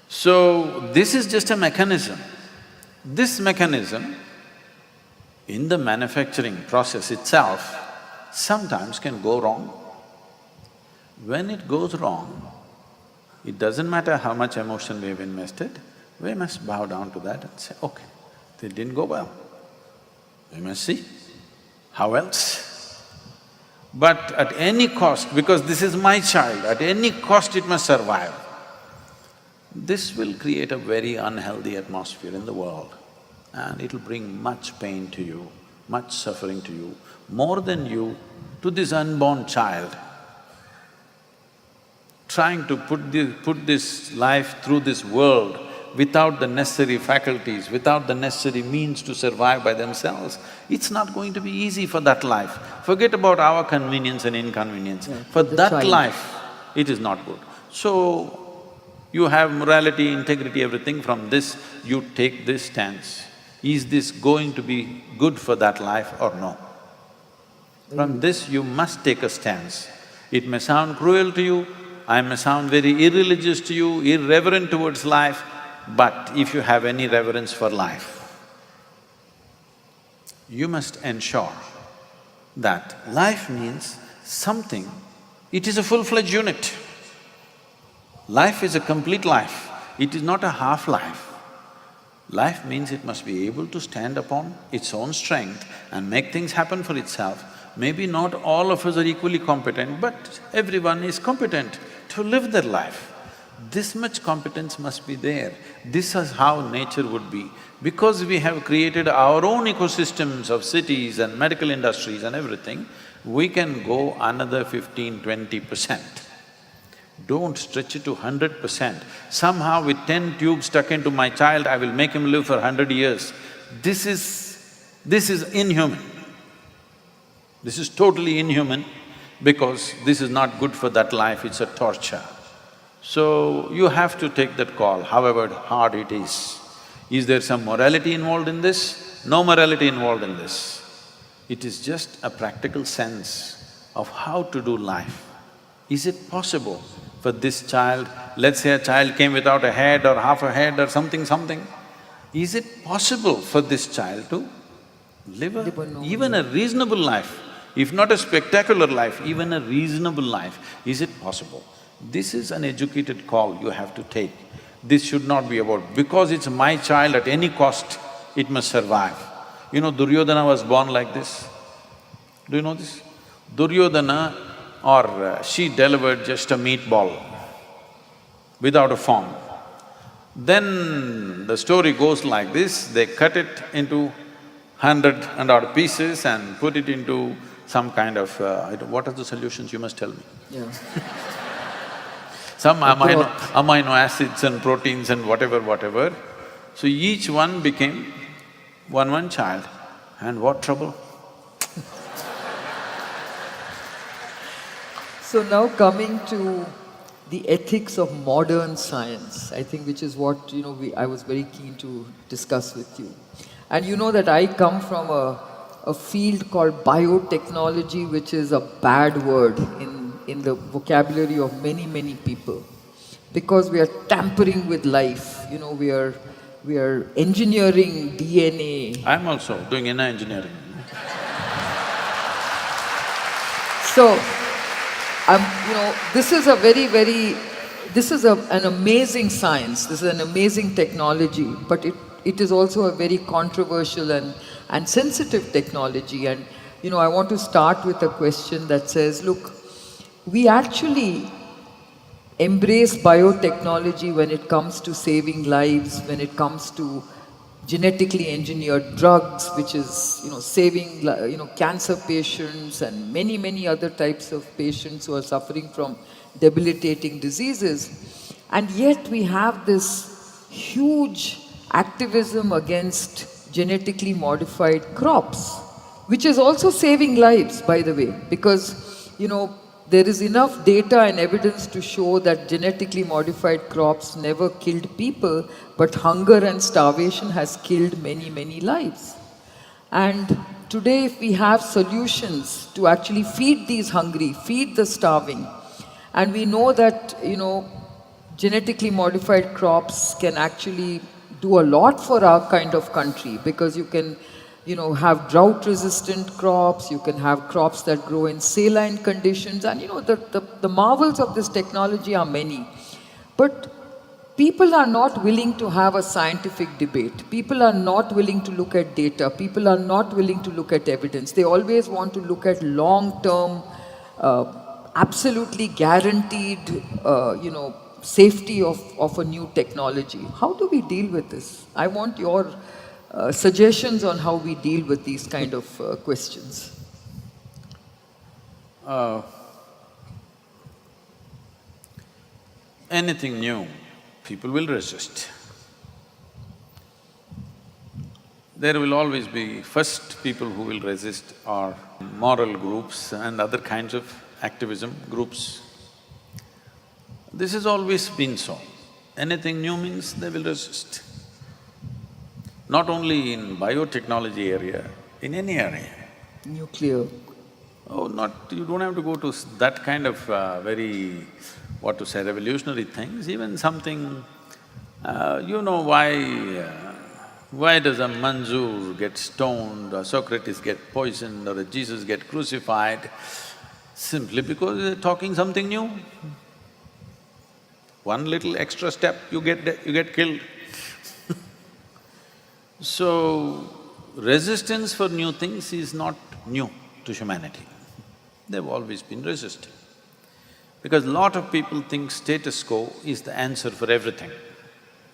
So, this is just a mechanism. This mechanism, in the manufacturing process itself, sometimes can go wrong. When it goes wrong, it doesn't matter how much emotion we've invested, we must bow down to that and say, okay, it didn't go well. We must see, how else? But at any cost, because this is my child, at any cost it must survive. This will create a very unhealthy atmosphere in the world and it'll bring much pain to you, much suffering to you, more than you to this unborn child. Trying to put this life through this world without the necessary faculties, without the necessary means to survive by themselves, it's not going to be easy for that life. Forget about our convenience and inconvenience. For that life, it is not good. So, you have morality, integrity, everything. From this, you take this stance. Is this going to be good for that life or no? From this, you must take a stance. It may sound cruel to you, I may sound very irreligious to you, irreverent towards life, but if you have any reverence for life, you must ensure that life means something, it is a full-fledged unit. Life is a complete life, it is not a half-life. Life means it must be able to stand upon its own strength and make things happen for itself. Maybe not all of us are equally competent, but everyone is competent to live their life. This much competence must be there. This is how nature would be. Because we have created our own ecosystems of cities and medical industries and everything, we can go another 15–20%. Don't stretch it to 100%. Somehow with 10 tubes stuck into my child, I will make him live for 100 years. This is inhuman. This is totally inhuman because this is not good for that life, it's a torture. So, you have to take that call, however hard it is. Is there some morality involved in this? No morality involved in this. It is just a practical sense of how to do life. Is it possible for this child, let's say a child came without a head or half a head or something, is it possible for this child to Live a normal even a reasonable life, if not a spectacular life, even a reasonable life, is it possible? This is an educated call you have to take. This should not be about, because it's my child, at any cost, it must survive. You know, Duryodhana was born like this. Do you know this? Duryodhana she delivered just a meatball without a form. Then the story goes like this, they cut it into 100 pieces and put it into some kind of… what are the solutions, you must tell me? Yeah. Some amino acids and proteins and whatever. So each one became one child. And what trouble? So now coming to the ethics of modern science, I think, which is what, I was very keen to discuss with you. And you know that I come from a field called biotechnology, which is a bad word in the vocabulary of many people. Because we are tampering with life, we are engineering DNA. I'm also doing inner engineering. So, this is an amazing science, this is an amazing technology, but it is also a very controversial and sensitive technology. And, I want to start with a question that says, look, we actually embrace biotechnology when it comes to saving lives, when it comes to genetically engineered drugs, which is, saving, cancer patients and many other types of patients who are suffering from debilitating diseases. And yet we have this huge activism against genetically modified crops, which is also saving lives, by the way, because, there is enough data and evidence to show that genetically modified crops never killed people, but hunger and starvation has killed many lives. And today, if we have solutions to actually feed these hungry, feed the starving, and we know that, genetically modified crops can actually do a lot for our kind of country, because you can have drought-resistant crops, you can have crops that grow in saline conditions, and the marvels of this technology are many. But people are not willing to have a scientific debate. People are not willing to look at data. People are not willing to look at evidence. They always want to look at long-term, absolutely guaranteed, safety of a new technology. How do we deal with this? I want your suggestions on how we deal with these kind of questions. Anything new, people will resist. There will always be… first people who will resist are moral groups and other kinds of activism groups. This has always been so. Anything new means they will resist. Not only in biotechnology area, in any area. Nuclear. Oh, you don't have to go to that kind of very, revolutionary things, even something… why does a Manzoor get stoned, or Socrates get poisoned, or a Jesus get crucified? Simply because they're talking something new. One little extra step, you get killed. So, resistance for new things is not new to humanity. They've always been resisting. Because lot of people think status quo is the answer for everything.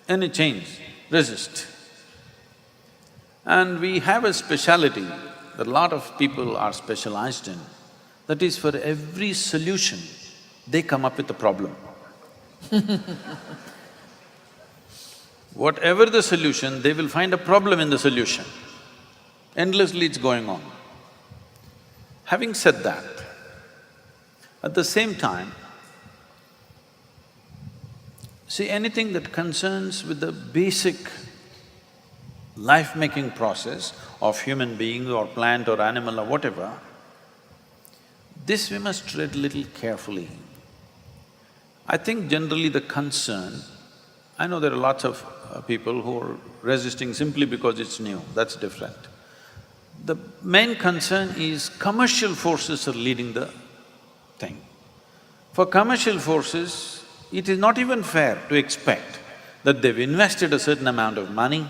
Any change, resist. And we have a speciality that a lot of people are specialized in, that is, for every solution, they come up with a problem. Whatever the solution, they will find a problem in the solution. Endlessly it's going on. Having said that, at the same time, see, anything that concerns with the basic life-making process of human being or plant or animal or whatever, this we must tread little carefully. I think generally the concern… I know there are lots of people who are resisting simply because it's new, that's different. The main concern is commercial forces are leading the thing. For commercial forces, it is not even fair to expect that they've invested a certain amount of money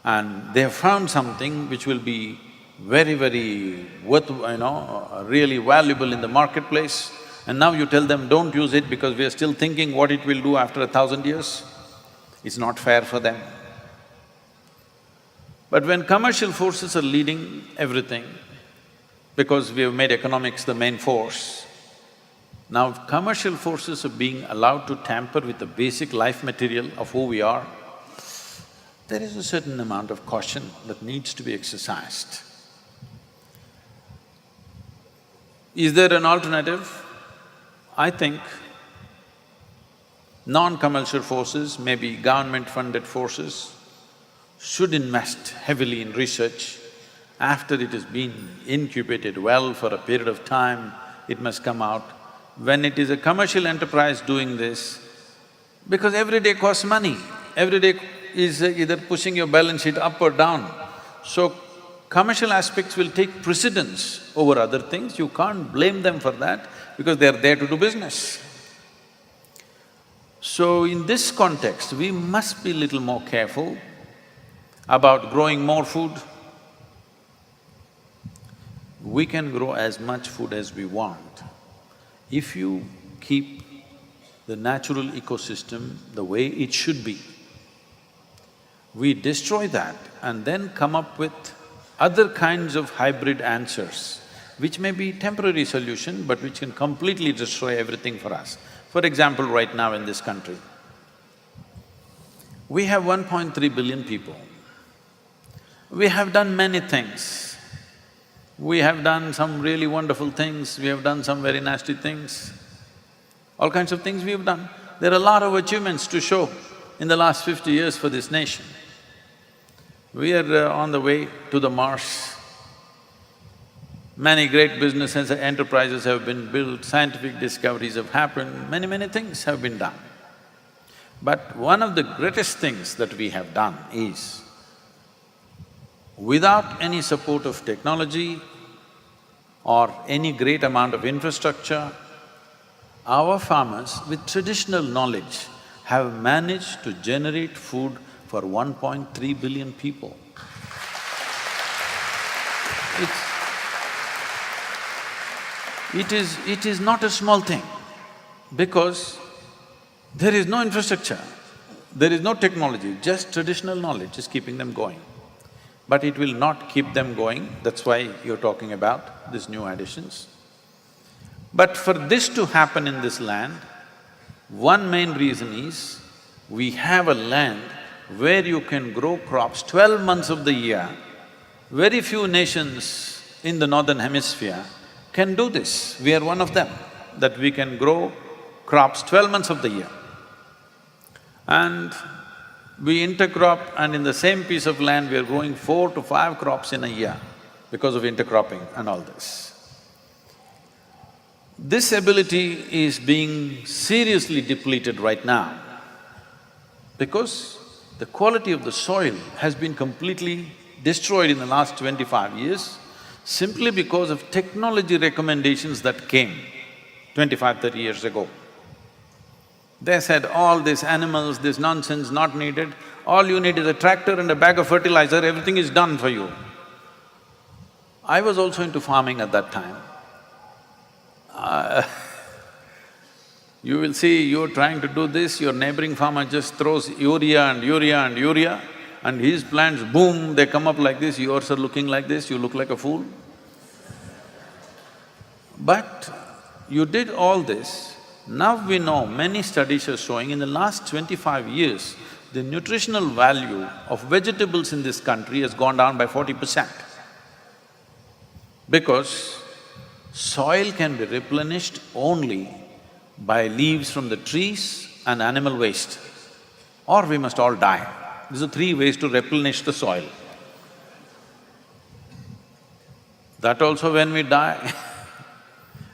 and they have found something which will be very, very really valuable in the marketplace, and now you tell them, don't use it because we are still thinking what it will do after 1,000 years. It's not fair for them. But when commercial forces are leading everything, because we have made economics the main force, now commercial forces are being allowed to tamper with the basic life material of who we are, there is a certain amount of caution that needs to be exercised. Is there an alternative? I think non-commercial forces, maybe government-funded forces, should invest heavily in research. After it has been incubated well for a period of time, it must come out. When it is a commercial enterprise doing this, because every day costs money, every day is either pushing your balance sheet up or down. So, commercial aspects will take precedence over other things. You can't blame them for that because they're there to do business. So, in this context, we must be little more careful about growing more food. We can grow as much food as we want. If you keep the natural ecosystem the way it should be, we destroy that and then come up with other kinds of hybrid answers, which may be temporary solution but which can completely destroy everything for us. For example, right now in this country, we have 1.3 billion people. We have done many things. We have done some really wonderful things, we have done some very nasty things. All kinds of things we have done. There are a lot of achievements to show in the last 50 years for this nation. We are on the way to the Mars. Many great businesses and enterprises have been built, scientific discoveries have happened, many things have been done. But one of the greatest things that we have done is, without any support of technology or any great amount of infrastructure, our farmers with traditional knowledge have managed to generate food for 1.3 billion people. It is not a small thing because there is no infrastructure, there is no technology, just traditional knowledge is keeping them going. But it will not keep them going, that's why you're talking about these new additions. But for this to happen in this land, one main reason is, we have a land where you can grow crops 12 months of the year. Very few nations in the northern hemisphere can do this. We are one of them, that we can grow crops 12 months of the year. And we intercrop, and in the same piece of land we are growing 4 to 5 crops in a year because of intercropping and all this. This ability is being seriously depleted right now because the quality of the soil has been completely destroyed in the last 25 years simply because of technology recommendations that came 25, 30 years ago. They said, all these animals, this nonsense not needed, all you need is a tractor and a bag of fertilizer, everything is done for you. I was also into farming at that time. You will see, you're trying to do this, your neighboring farmer just throws urea and urea and urea, and his plants, boom, they come up like this, yours are looking like this, you look like a fool. But you did all this. Now we know, many studies are showing in the last 25 years, the nutritional value of vegetables in this country has gone down by 40%. Because soil can be replenished only by leaves from the trees and animal waste, or we must all die. These are three ways to replenish the soil. That also when we die,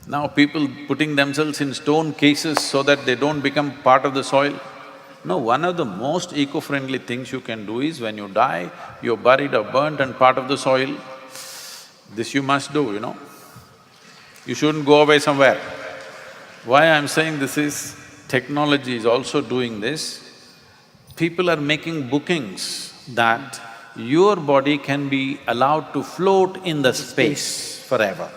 now people putting themselves in stone cases so that they don't become part of the soil. No, one of the most eco-friendly things you can do is when you die, you're buried or burnt and part of the soil. This you must do, you know. You shouldn't go away somewhere. Why I'm saying this is, technology is also doing this. People are making bookings that your body can be allowed to float in the space forever.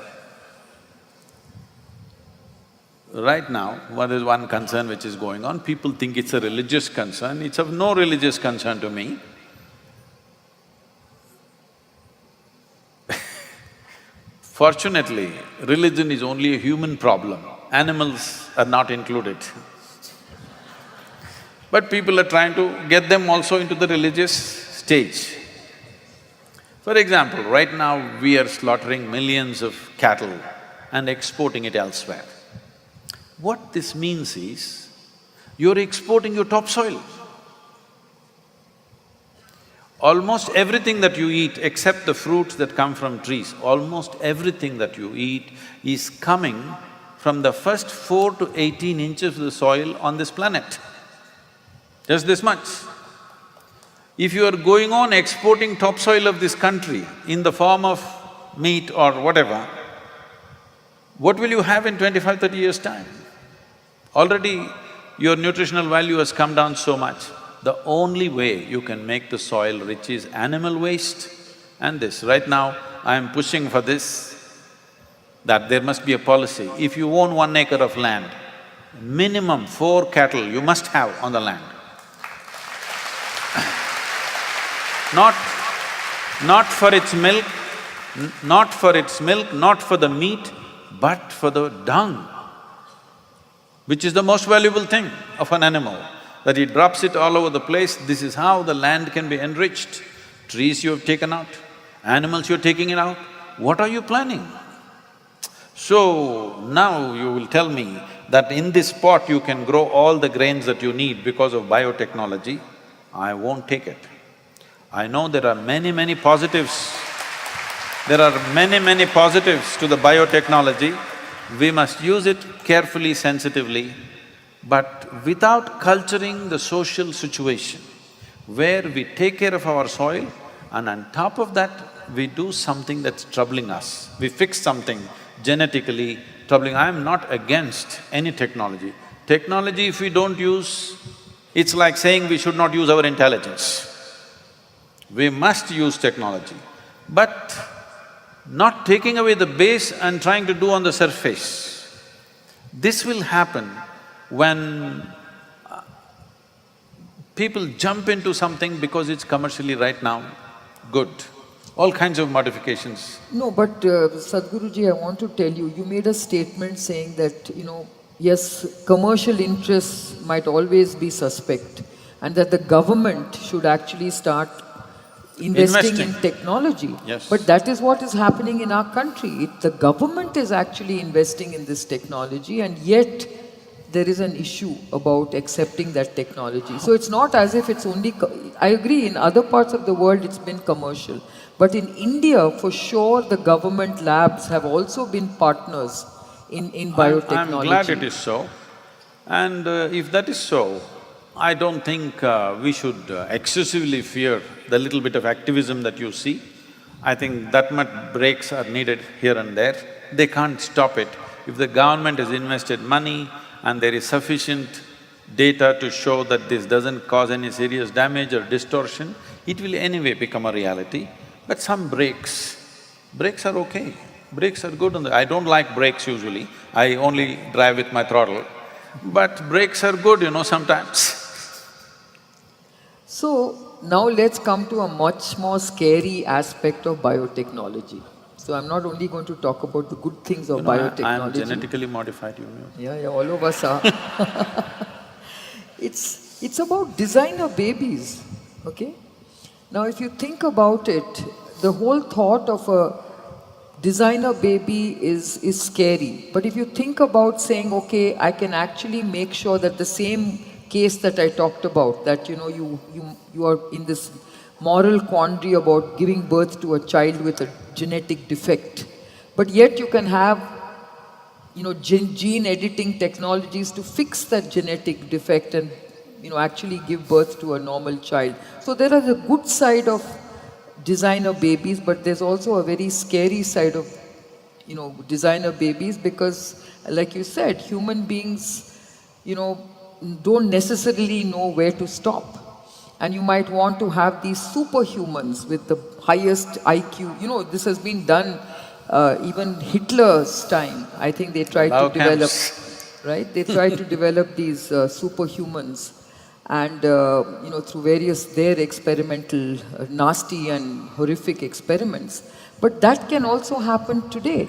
Right now, there is one concern which is going on, people think it's a religious concern, it's of no religious concern to me. Fortunately, religion is only a human problem, animals are not included. But people are trying to get them also into the religious stage. For example, right now we are slaughtering millions of cattle and exporting it elsewhere. What this means is, you're exporting your topsoil. Almost everything that you eat, except the fruits that come from trees, almost everything that you eat is coming from the first 4 to 18 inches of the soil on this planet. Just this much. If you are going on exporting topsoil of this country in the form of meat or whatever, what will you have in 25, 30 years' time? Already your nutritional value has come down so much. The only way you can make the soil rich is animal waste and this. Right now, I am pushing for this, that there must be a policy. If you own 1 acre of land, minimum 4 cattle you must have on the land. Not for its milk, not for the meat, but for the dung, which is the most valuable thing of an animal, that it drops it all over the place. This is how the land can be enriched. Trees you have taken out, animals you're taking it out, what are you planning? So, now you will tell me that in this pot you can grow all the grains that you need because of biotechnology. I won't take it. I know there are many positives. There are many positives to the biotechnology. We must use it carefully, sensitively, but without culturing the social situation, where we take care of our soil and on top of that, we do something that's troubling us. We fix something genetically troubling. I am not against any technology. Technology if we don't use, it's like saying we should not use our intelligence. We must use technology, but not taking away the base and trying to do on the surface. This will happen when people jump into something because it's commercially right now good. All kinds of modifications. No, but Sadhguruji, I want to tell you, you made a statement saying that, yes, commercial interests might always be suspect and that the government should actually start investing in technology. Yes. But that is what is happening in our country. The government is actually investing in this technology and yet there is an issue about accepting that technology. So it's not as if it's only… I agree, in other parts of the world it's been commercial. But in India, for sure, the government labs have also been partners in biotechnology. I'm glad it is so. And if that is so, I don't think we should excessively fear the little bit of activism that you see. I think that much breaks are needed here and there. They can't stop it. If the government has invested money and there is sufficient data to show that this doesn't cause any serious damage or distortion, it will anyway become a reality. But some brakes are okay. Brakes are good I don't like brakes usually, I only drive with my throttle. But brakes are good, sometimes. So, now let's come to a much more scary aspect of biotechnology. So, I'm not only going to talk about the good things of biotechnology. I'm genetically modified, Yeah, all of us are. It's about designer babies, okay? Now, if you think about it, the whole thought of a designer baby is scary. But if you think about saying, okay, I can actually make sure that the same case that I talked about, that you are in this moral quandary about giving birth to a child with a genetic defect, but yet you can have gene editing technologies to fix that genetic defect and actually give birth to a normal child. So there is a good side of designer babies, but there's also a very scary side of, designer babies, because, like you said, human beings, don't necessarily know where to stop. And you might want to have these superhumans with the highest IQ. This has been done even Hitler's time. I think they tried to Love develop, camps. right? They tried to develop these superhumans, and through various their experimental, nasty and horrific experiments. But that can also happen today.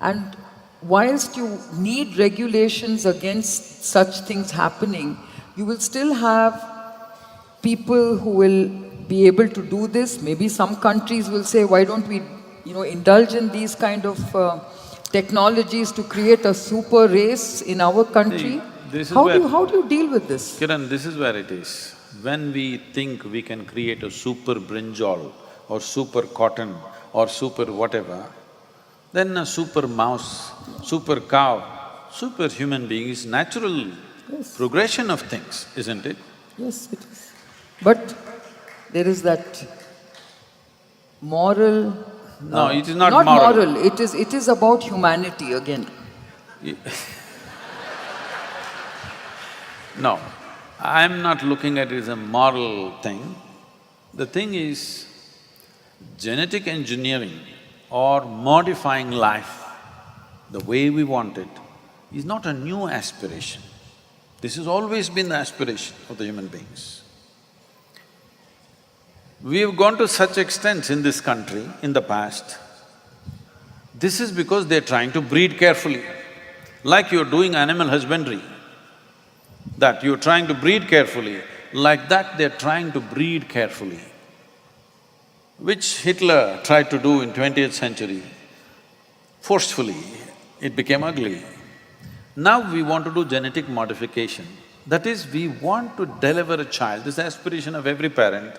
And whilst you need regulations against such things happening, you will still have people who will be able to do this. Maybe some countries will say, why don't we, indulge in these kind of technologies to create a super race in our country? This is How do you deal with this? Kiran, this is where it is. When we think we can create a super brinjal or super cotton or super whatever, then a super mouse, super cow, super human being is natural progression of things, isn't it? Yes, it is. But there is that moral… No, it is not Not moral. moral, it is about humanity again. No, I'm not looking at it as a moral thing. The thing is, genetic engineering or modifying life the way we want it is not a new aspiration. This has always been the aspiration of the human beings. We have gone to such extents in this country in the past. This is because they're trying to breed carefully. Like you're doing animal husbandry, that you're trying to breed carefully, like that they're trying to breed carefully, which Hitler tried to do in 20th century. Forcefully, it became ugly. Now we want to do genetic modification. That is, we want to deliver a child, this is the aspiration of every parent.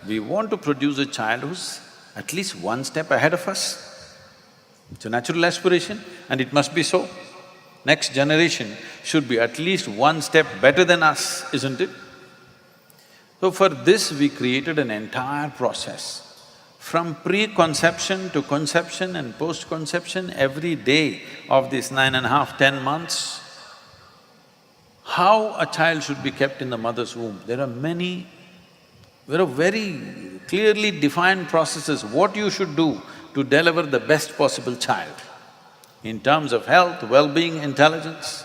We want to produce a child who's at least one step ahead of us. It's a natural aspiration and it must be so. Next generation should be at least one step better than us, isn't it? So for this, we created an entire process. From pre-conception to conception and post-conception, every day of these 9.5, 10 months, how a child should be kept in the mother's womb. There are very clearly defined processes, what you should do to deliver the best possible child. In terms of health, well-being, intelligence,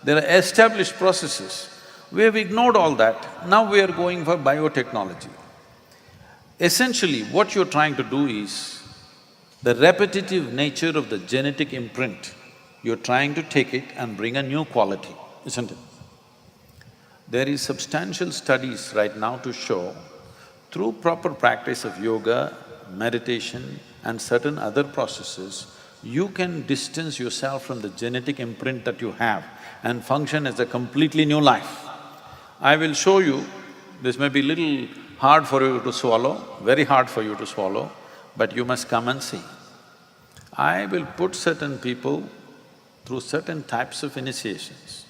there are established processes. We have ignored all that, now we are going for biotechnology. Essentially, what you're trying to do is the repetitive nature of the genetic imprint. You're trying to take it and bring a new quality, isn't it? There is substantial studies right now to show through proper practice of yoga, meditation and certain other processes, you can distance yourself from the genetic imprint that you have and function as a completely new life. I will show you, this may be little hard for you to swallow, very hard for you to swallow, but you must come and see. I will put certain people through certain types of initiations.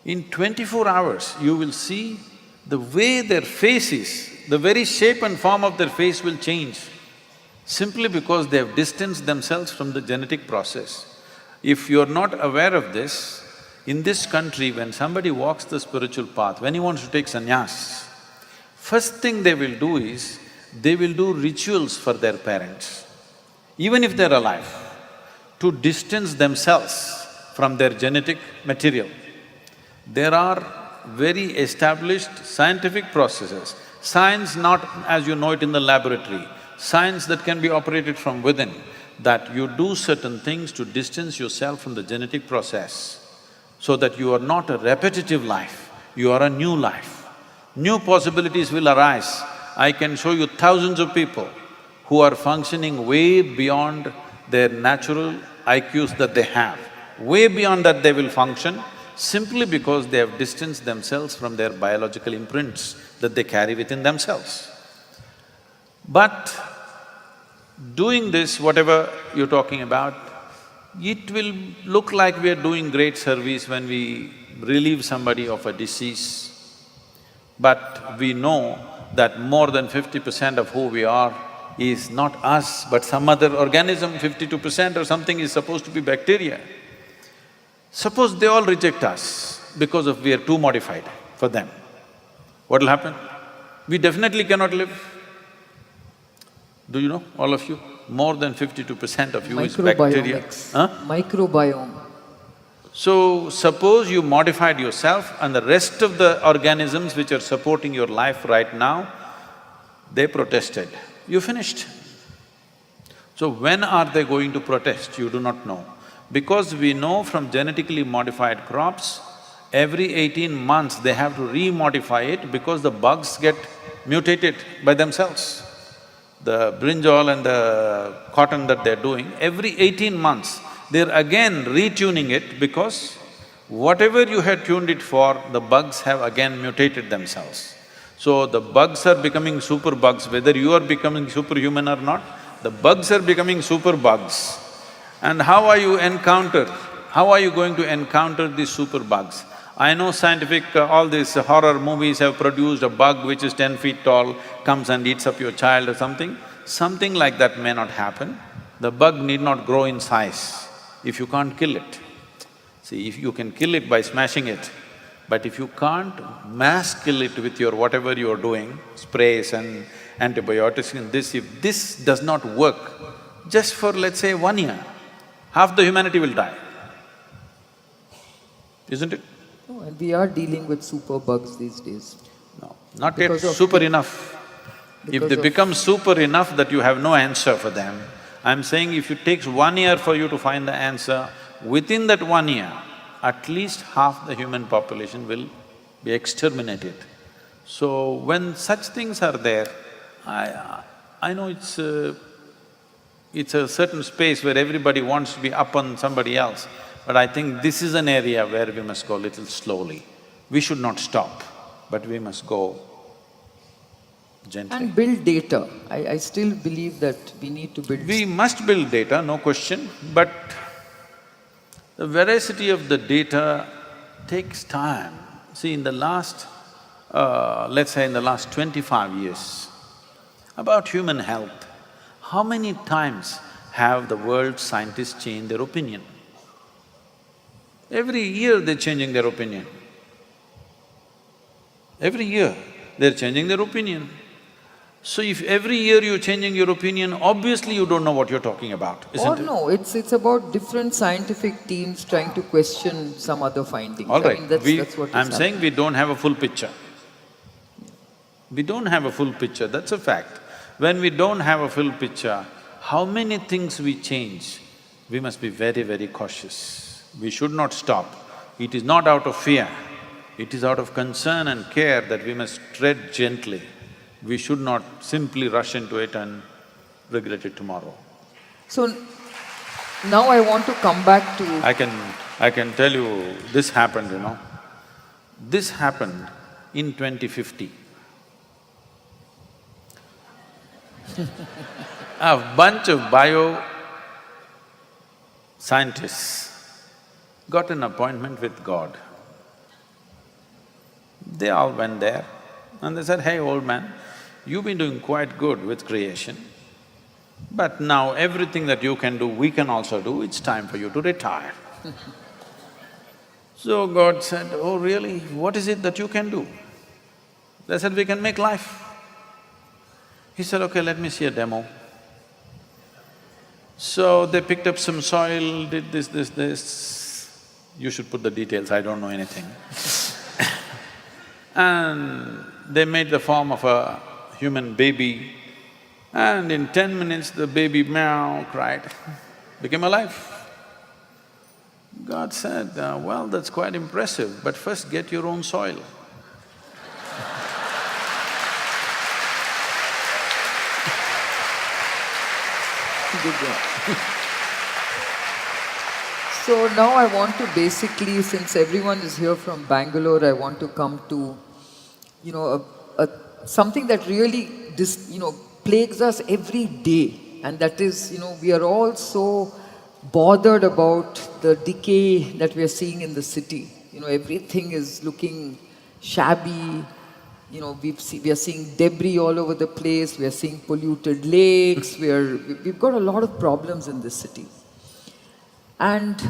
In 24 hours, you will see the way their face is, the very shape and form of their face will change, simply because they have distanced themselves from the genetic process. If you're not aware of this, in this country, when somebody walks the spiritual path, when he wants to take sannyas, first thing they will do is, they will do rituals for their parents, even if they're alive, to distance themselves from their genetic material. There are very established scientific processes, science not as you know it in the laboratory, science that can be operated from within, that you do certain things to distance yourself from the genetic process so that you are not a repetitive life, you are a new life. New possibilities will arise. I can show you thousands of people who are functioning way beyond their natural IQs that they have. Way beyond that they will function simply because they have distanced themselves from their biological imprints that they carry within themselves. But doing this, whatever you're talking about, it will look like we are doing great service when we relieve somebody of a disease. But we know that more than 50% of who we are is not us but some other organism, 52% or something is supposed to be bacteria. Suppose they all reject us because of we are too modified for them, what will happen? We definitely cannot live. Do you know, all of you? More than 52% of you is bacteria. Huh? Microbiome. So, suppose you modified yourself and the rest of the organisms which are supporting your life right now, they protested, you finished. So, when are they going to protest? You do not know. Because we know from genetically modified crops, every 18 months they have to re-modify it because the bugs get mutated by themselves. The brinjal and the cotton that they're doing, every 18 months, they're again retuning it because whatever you had tuned it for, the bugs have again mutated themselves. So the bugs are becoming super bugs, whether you are becoming superhuman or not, the bugs are becoming super bugs. And how are you going to encounter these super bugs? I know all these horror movies have produced a bug which is 10 feet tall, comes and eats up your child or something. Something like that may not happen. The bug need not grow in size if you can't kill it. See, if you can kill it by smashing it, but if you can't mass kill it with your whatever you're doing, sprays and antibiotics and this, if this does not work, just for let's say 1 year, half the humanity will die, isn't it? No, and we are dealing with super bugs these days. No, not yet super enough. If they become super enough that you have no answer for them, I'm saying if it takes 1 year for you to find the answer, within that 1 year, at least half the human population will be exterminated. So when such things are there, I know it's a certain space where everybody wants to be up on somebody else, but I think this is an area where we must go little slowly. We should not stop, but we must go gently. And build data. I still believe that we need to build… We must build data, no question, but the veracity of the data takes time. See, in the last, let's say in the last 25 years, about human health, how many times have the world's scientists changed their opinion? Every year they're changing their opinion. Every year they're changing their opinion. So if every year you're changing your opinion, obviously you don't know what you're talking about, isn't it? no, it's about different scientific teams trying to question some other findings. All right, I mean, that's what I'm saying we don't have a full picture. We don't have a full picture, that's a fact. When we don't have a full picture, how many things we change, we must be very, very cautious. We should not stop. It is not out of fear, it is out of concern and care that we must tread gently. We should not simply rush into it and regret it tomorrow. So, now I want to come back to… I can tell you, this happened, you know. This happened in 2050. A bunch of bio-scientists got an appointment with God. They all went there and they said, "Hey, old man, you've been doing quite good with creation, but now everything that you can do, we can also do, it's time for you to retire." So God said, "Oh really? What is it that you can do?" They said, "We can make life." He said, "Okay, let me see a demo." So they picked up some soil, did this. You should put the details, I don't know anything. And they made the form of a human baby, and in 10 minutes the baby meow cried, became alive. God said, well, that's quite impressive, but first get your own soil. Good job. So now I want to basically, since everyone is here from Bangalore, I want to come to, something that really plagues us every day, and that is, we are all so bothered about the decay that we are seeing in the city. Everything is looking shabby, You know, we are seeing debris all over the place, we are seeing polluted lakes, we've got a lot of problems in this city. And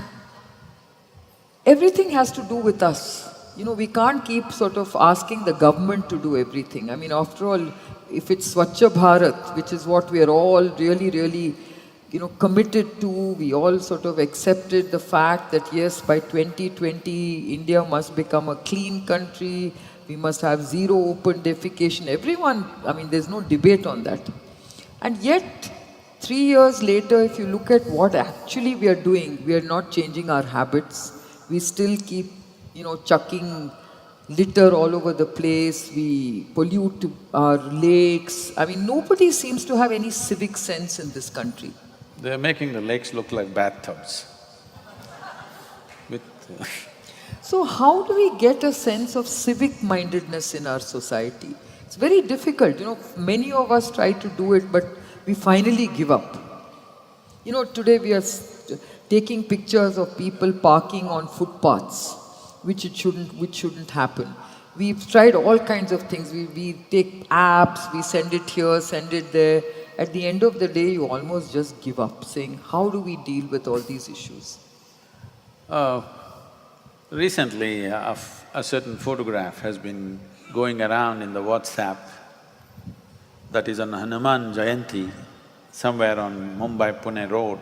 everything has to do with us. You know, we can't keep sort of asking the government to do everything. I mean, after all, if it's Swachha Bharat, which is what we are all really, really, you know, committed to, we all sort of accepted the fact that yes, by 2020, India must become a clean country, we must have zero open defecation. Everyone, I mean, there's no debate on that. And yet, 3 years later, if you look at what actually we are doing, we are not changing our habits. We still keep, you know, chucking litter all over the place. We pollute our lakes. I mean, nobody seems to have any civic sense in this country. They're making the lakes look like bathtubs with So how do we get a sense of civic mindedness in our society? It's very difficult. You know, many of us try to do it, but we finally give up. You know, today we are taking pictures of people parking on footpaths, which shouldn't happen. We've tried all kinds of things. We take apps, we send it here, send it there. At the end of the day, you almost just give up, saying, how do we deal with all these issues? Recently, a certain photograph has been going around in the WhatsApp that is on Hanuman Jayanti, somewhere on Mumbai-Pune road.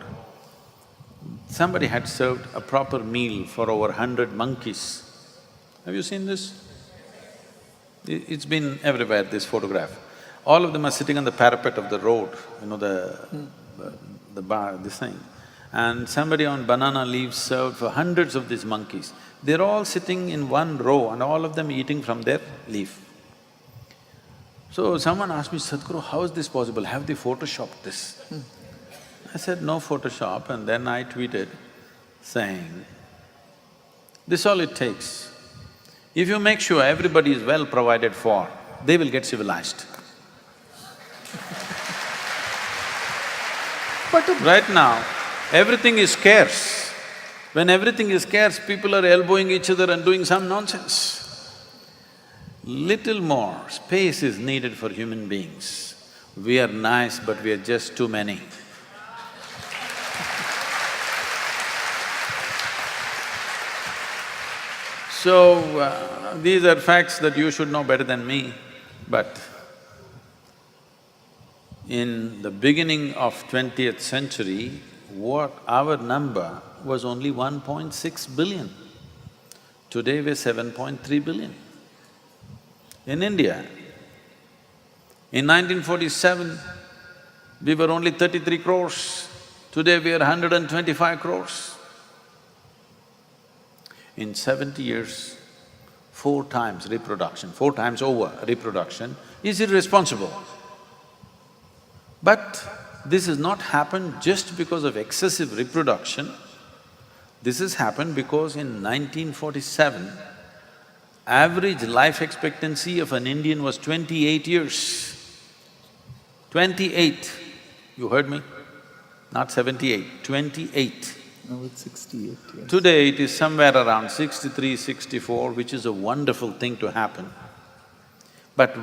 Somebody had served a proper meal for over 100 monkeys. Have you seen this? It's been everywhere, this photograph. All of them are sitting on the parapet of the road, you know, the bar, this thing. And somebody on banana leaves served for hundreds of these monkeys. They're all sitting in one row and all of them eating from their leaf. So someone asked me, Sadhguru, how is this possible? Have they photoshopped this? I said, no Photoshop, and then I tweeted saying, this is all it takes. If you make sure everybody is well provided for, they will get civilized. Right now, everything is scarce. When everything is scarce, people are elbowing each other and doing some nonsense. Little more space is needed for human beings. We are nice, but we are just too many. So, these are facts that you should know better than me, but in the beginning of 20th century, our number was only 1.6 billion. Today we're 7.3 billion. In India, in 1947, we were only 33 crores. Today we are 125 crores. In 70 years, 4 times reproduction, 4 times over reproduction is irresponsible. But this has not happened just because of excessive reproduction. This has happened because in 1947, average life expectancy of an Indian was 28 years. 28, you heard me? Not 78, 28. Now it's 68, yes. Today it is somewhere around 63, 64, which is a wonderful thing to happen. But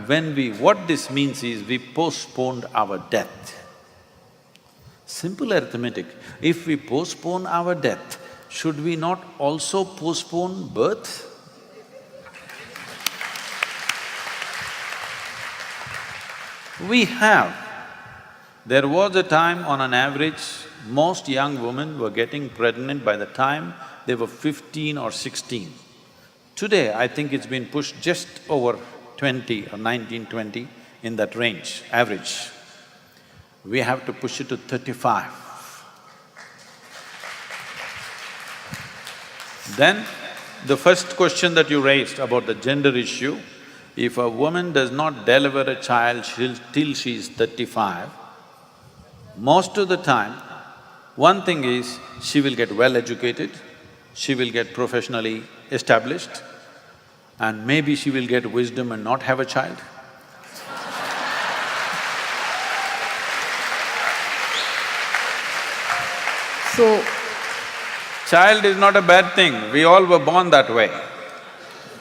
what this means is we postponed our death. Simple arithmetic, if we postpone our death, should we not also postpone birth? There was a time on an average, most young women were getting pregnant by the time they were 15 or 16. Today, I think it's been pushed just over 20 or 19, 20, in that range, average. We have to push it to 35. Then, the first question that you raised about the gender issue, if a woman does not deliver a child till she is 35, most of the time, one thing is, she will get well educated, she will get professionally established, and maybe she will get wisdom and not have a child. So, Child is not a bad thing, we all were born that way.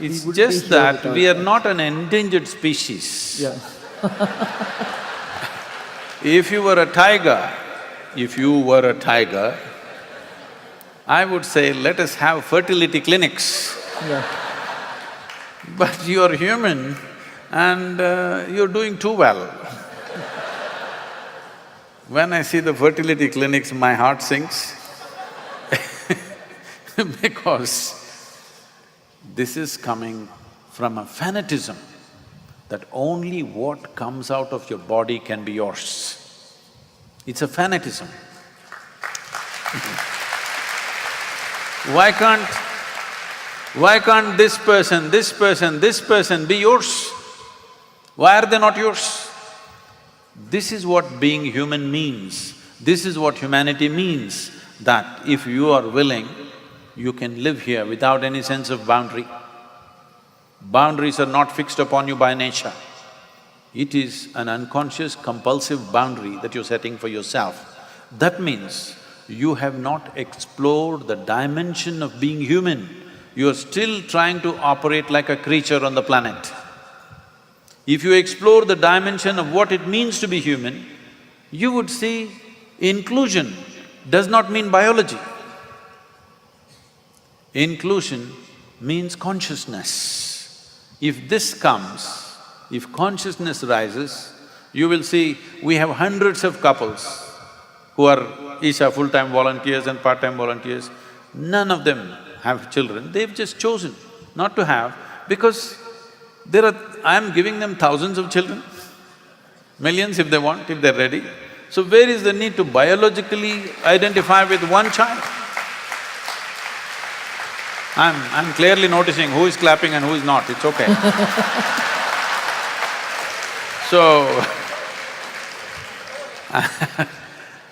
It's wouldn't be just here that without we are that. not an endangered species. Yeah. If you were a tiger, I would say, let us have fertility clinics. Yeah. But you're human and you're doing too well. When I see the fertility clinics, my heart sinks because this is coming from a fanatism that only what comes out of your body can be yours. It's a fanatism. Why can't this person be yours? Why are they not yours? This is what being human means. This is what humanity means, that if you are willing, you can live here without any sense of boundary. Boundaries are not fixed upon you by nature. It is an unconscious, compulsive boundary that you're setting for yourself. That means you have not explored the dimension of being human. You're still trying to operate like a creature on the planet. If you explore the dimension of what it means to be human, you would see inclusion does not mean biology. Inclusion means consciousness. If this comes, if consciousness rises, you will see we have hundreds of couples who are each are full-time volunteers and part-time volunteers. None of them have children, they've just chosen not to have because I'm giving them thousands of children, millions if they want, if they're ready. So where is the need to biologically identify with one child? I'm clearly noticing who is clapping and who is not, it's okay. So,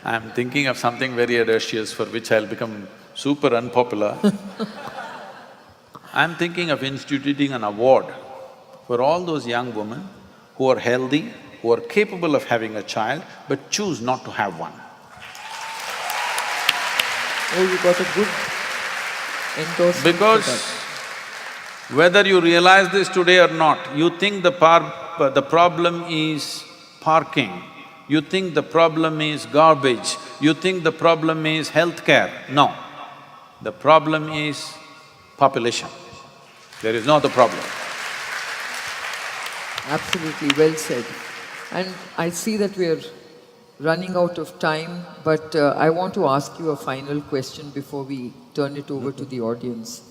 I'm thinking of something very audacious for which I'll become super unpopular. I'm thinking of instituting an award for all those young women who are healthy, who are capable of having a child, but choose not to have one. Oh, you got a good endorsement for Because that. whether you realize this today or not, you think the problem is parking, you think the problem is garbage, you think the problem is healthcare. No, the problem is population. There is no other problem. Absolutely, well said. And I see that we're running out of time, but I want to ask you a final question before we turn it over to the audience.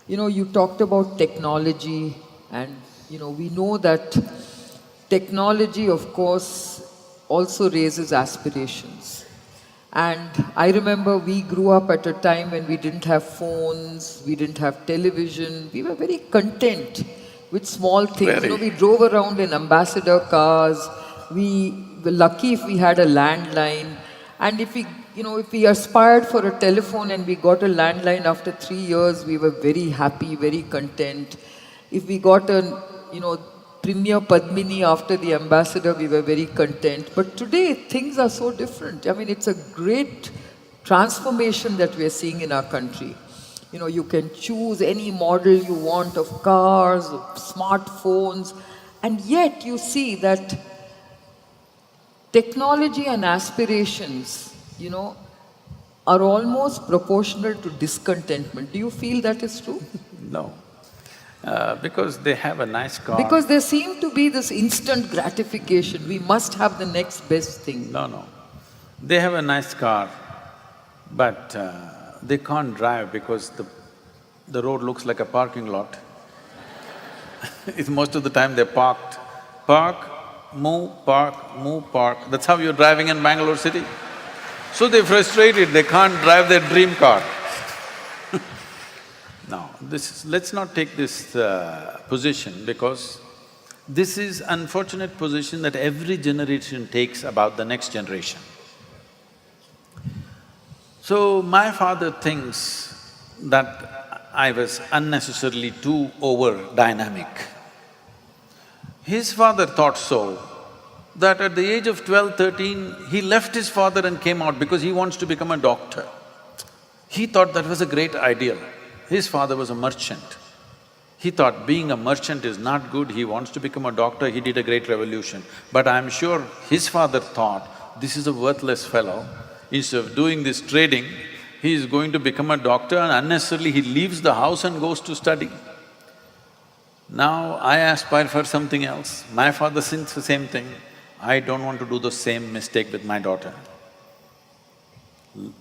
You know, you talked about technology and, we know that technology, of course, also raises aspirations. And I remember we grew up at a time when we didn't have phones, we didn't have television, we were very content with small things. Very. We drove around in ambassador cars, we were lucky if we had a landline, and if we aspired for a telephone and we got a landline after 3 years, we were very happy, very content. If we got a, Premier Padmini after the ambassador, we were very content. But today, things are so different. I mean, it's a great transformation that we are seeing in our country. You can choose any model you want of cars, of smartphones, and yet you see that technology and aspirations, are almost proportional to discontentment. Do you feel that is true? No, because they have a nice car. Because there seemed to be this instant gratification. We must have the next best thing. No. They have a nice car, but they can't drive because the road looks like a parking lot. It's most of the time they're parked. Park, move, park. That's how you're driving in Bangalore city. So they're frustrated, they can't drive their dream car. Now, let's not take this position because this is unfortunate position that every generation takes about the next generation. So my father thinks that I was unnecessarily too over-dynamic. His father thought so, that at the age of 12, 13, he left his father and came out because he wants to become a doctor. He thought that was a great ideal. His father was a merchant. He thought being a merchant is not good, he wants to become a doctor, he did a great revolution. But I'm sure his father thought, this is a worthless fellow, instead of doing this trading, he is going to become a doctor and unnecessarily he leaves the house and goes to study. Now I aspire for something else. My father thinks the same thing. I don't want to do the same mistake with my daughter.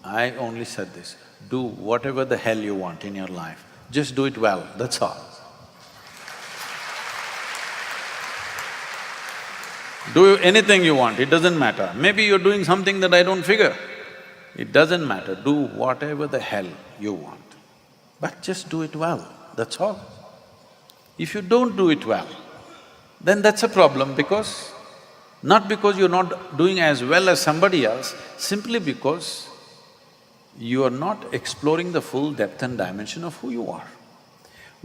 I only said this, do whatever the hell you want in your life, just do it well, that's all. Do anything you want, it doesn't matter. Maybe you're doing something that I don't figure. It doesn't matter, do whatever the hell you want. But just do it well, that's all. If you don't do it well, then that's a problem because… not because you're not doing as well as somebody else, simply because you are not exploring the full depth and dimension of who you are.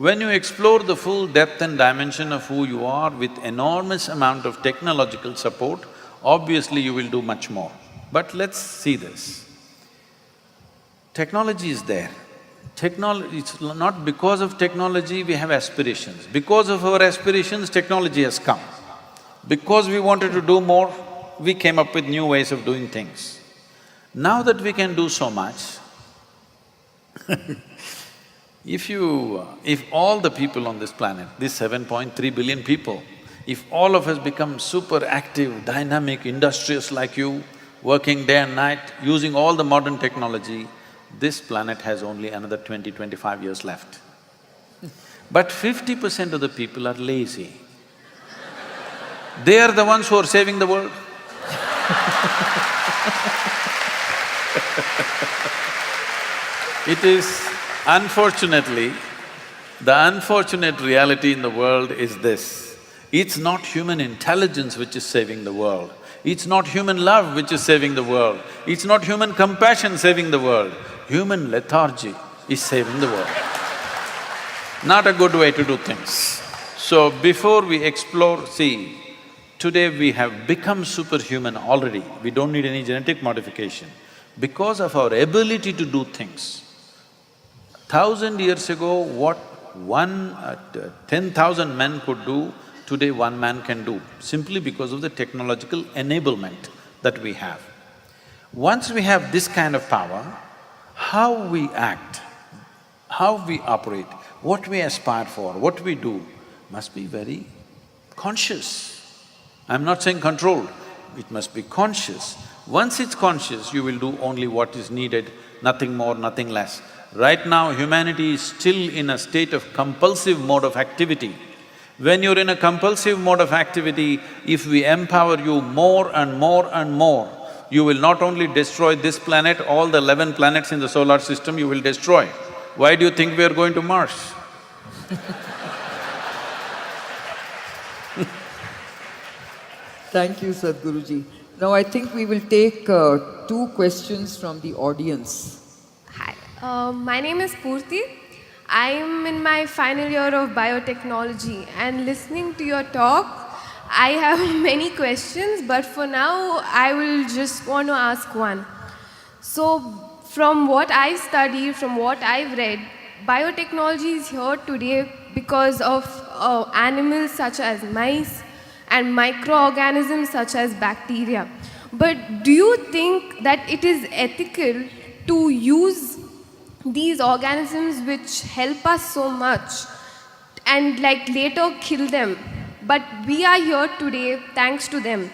When you explore the full depth and dimension of who you are with enormous amount of technological support, obviously you will do much more. But let's see this. Technology is there. It's not because of technology we have aspirations. Because of our aspirations, technology has come. Because we wanted to do more, we came up with new ways of doing things. Now that we can do so much, if all the people on this planet, these 7.3 billion people, if all of us become super active, dynamic, industrious like you, working day and night, using all the modern technology, this planet has only another 20-25 years left. But 50% of the people are lazy. They are the ones who are saving the world. It is… unfortunately, the unfortunate reality in the world is this. It's not human intelligence which is saving the world. It's not human love which is saving the world. It's not human compassion saving the world. Human lethargy is saving the world. Not a good way to do things. So before we explore, see, today we have become superhuman already, we don't need any genetic modification. Because of our ability to do things, 1,000 years ago, what 10,000 men could do, today one man can do, simply because of the technological enablement that we have. Once we have this kind of power, how we act, how we operate, what we aspire for, what we do, must be very conscious. I'm not saying controlled, it must be conscious. Once it's conscious, you will do only what is needed, nothing more, nothing less. Right now, humanity is still in a state of compulsive mode of activity. When you're in a compulsive mode of activity, if we empower you more and more and more, you will not only destroy this planet, all the 11 planets in the solar system you will destroy. Why do you think we are going to Mars? Thank you, Sadhguruji. Now I think we will take two questions from the audience. Hi, my name is Purti. I am in my final year of biotechnology and listening to your talk, I have many questions, but for now I will just want to ask one. So from what I study, from what I've read, biotechnology is here today because of animals such as mice and microorganisms such as bacteria. But do you think that it is ethical to use these organisms which help us so much and later kill them? But we are here today thanks to them.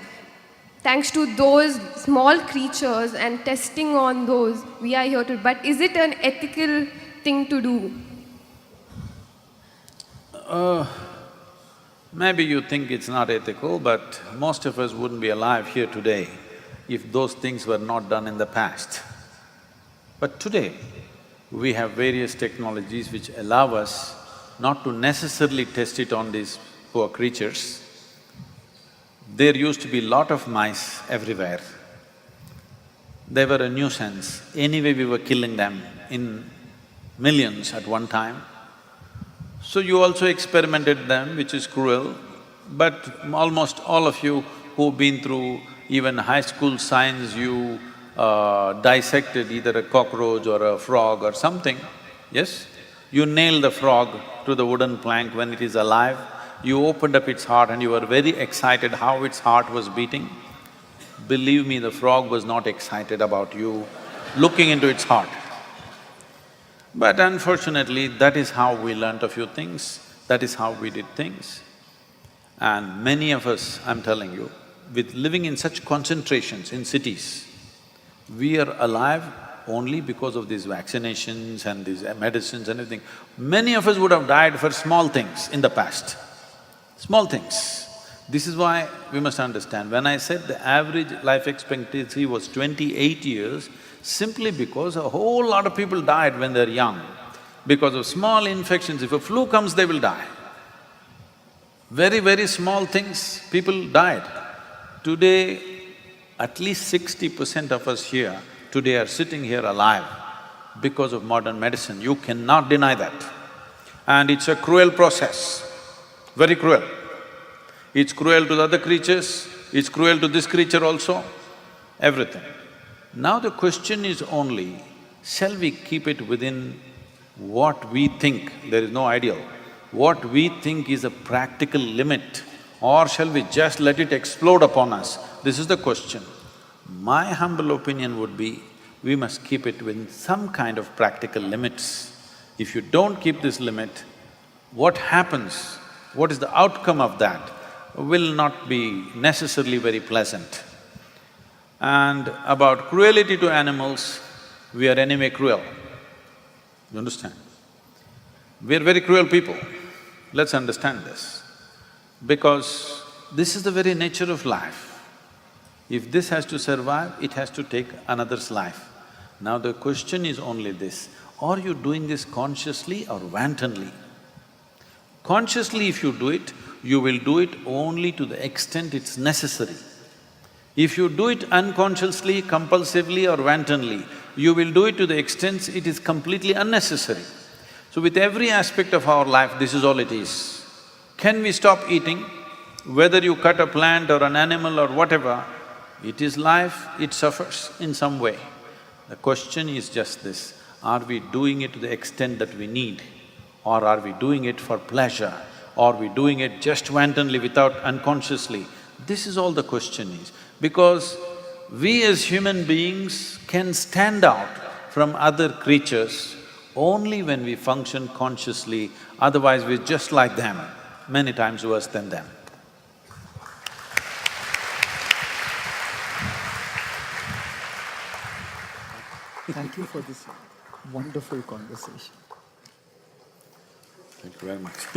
Thanks to those small creatures and testing on those, we are here to… But is it an ethical thing to do? Maybe you think it's not ethical, but most of us wouldn't be alive here today if those things were not done in the past. But today, we have various technologies which allow us not to necessarily test it on these poor creatures. There used to be lot of mice everywhere. They were a nuisance. Anyway, we were killing them in millions at one time. So you also experimented them, which is cruel, but almost all of you who've been through even high school science, you dissected either a cockroach or a frog or something, yes? You nailed the frog to the wooden plank when it is alive, you opened up its heart and you were very excited how its heart was beating. Believe me, the frog was not excited about you looking into its heart. But unfortunately, that is how we learnt a few things, that is how we did things. And many of us, I'm telling you, with living in such concentrations in cities, we are alive only because of these vaccinations and these medicines and everything. Many of us would have died for small things in the past, small things. This is why we must understand, when I said the average life expectancy was 28 years, simply because a whole lot of people died when they're young. Because of small infections, if a flu comes, they will die. Very, very small things, people died. Today, at least 60% of us here today are sitting here alive because of modern medicine. You cannot deny that. And it's a cruel process, very cruel. It's cruel to the other creatures, it's cruel to this creature also, everything. Now the question is only, shall we keep it within what we think, there is no ideal, what we think is a practical limit, or shall we just let it explode upon us? This is the question. My humble opinion would be, we must keep it within some kind of practical limits. If you don't keep this limit, what happens, what is the outcome of that will not be necessarily very pleasant. And about cruelty to animals, we are anyway cruel. You understand? We are very cruel people. Let's understand this. Because this is the very nature of life. If this has to survive, it has to take another's life. Now the question is only this, are you doing this consciously or wantonly? Consciously if you do it, you will do it only to the extent it's necessary. If you do it unconsciously, compulsively or wantonly, you will do it to the extent it is completely unnecessary. So with every aspect of our life, this is all it is. Can we stop eating? Whether you cut a plant or an animal or whatever, it is life, it suffers in some way. The question is just this, are we doing it to the extent that we need? Or are we doing it for pleasure? Or are we doing it just wantonly without unconsciously? This is all the question is. Because we as human beings can stand out from other creatures only when we function consciously, otherwise we're just like them, many times worse than them. Thank you for this wonderful conversation. Thank you very much.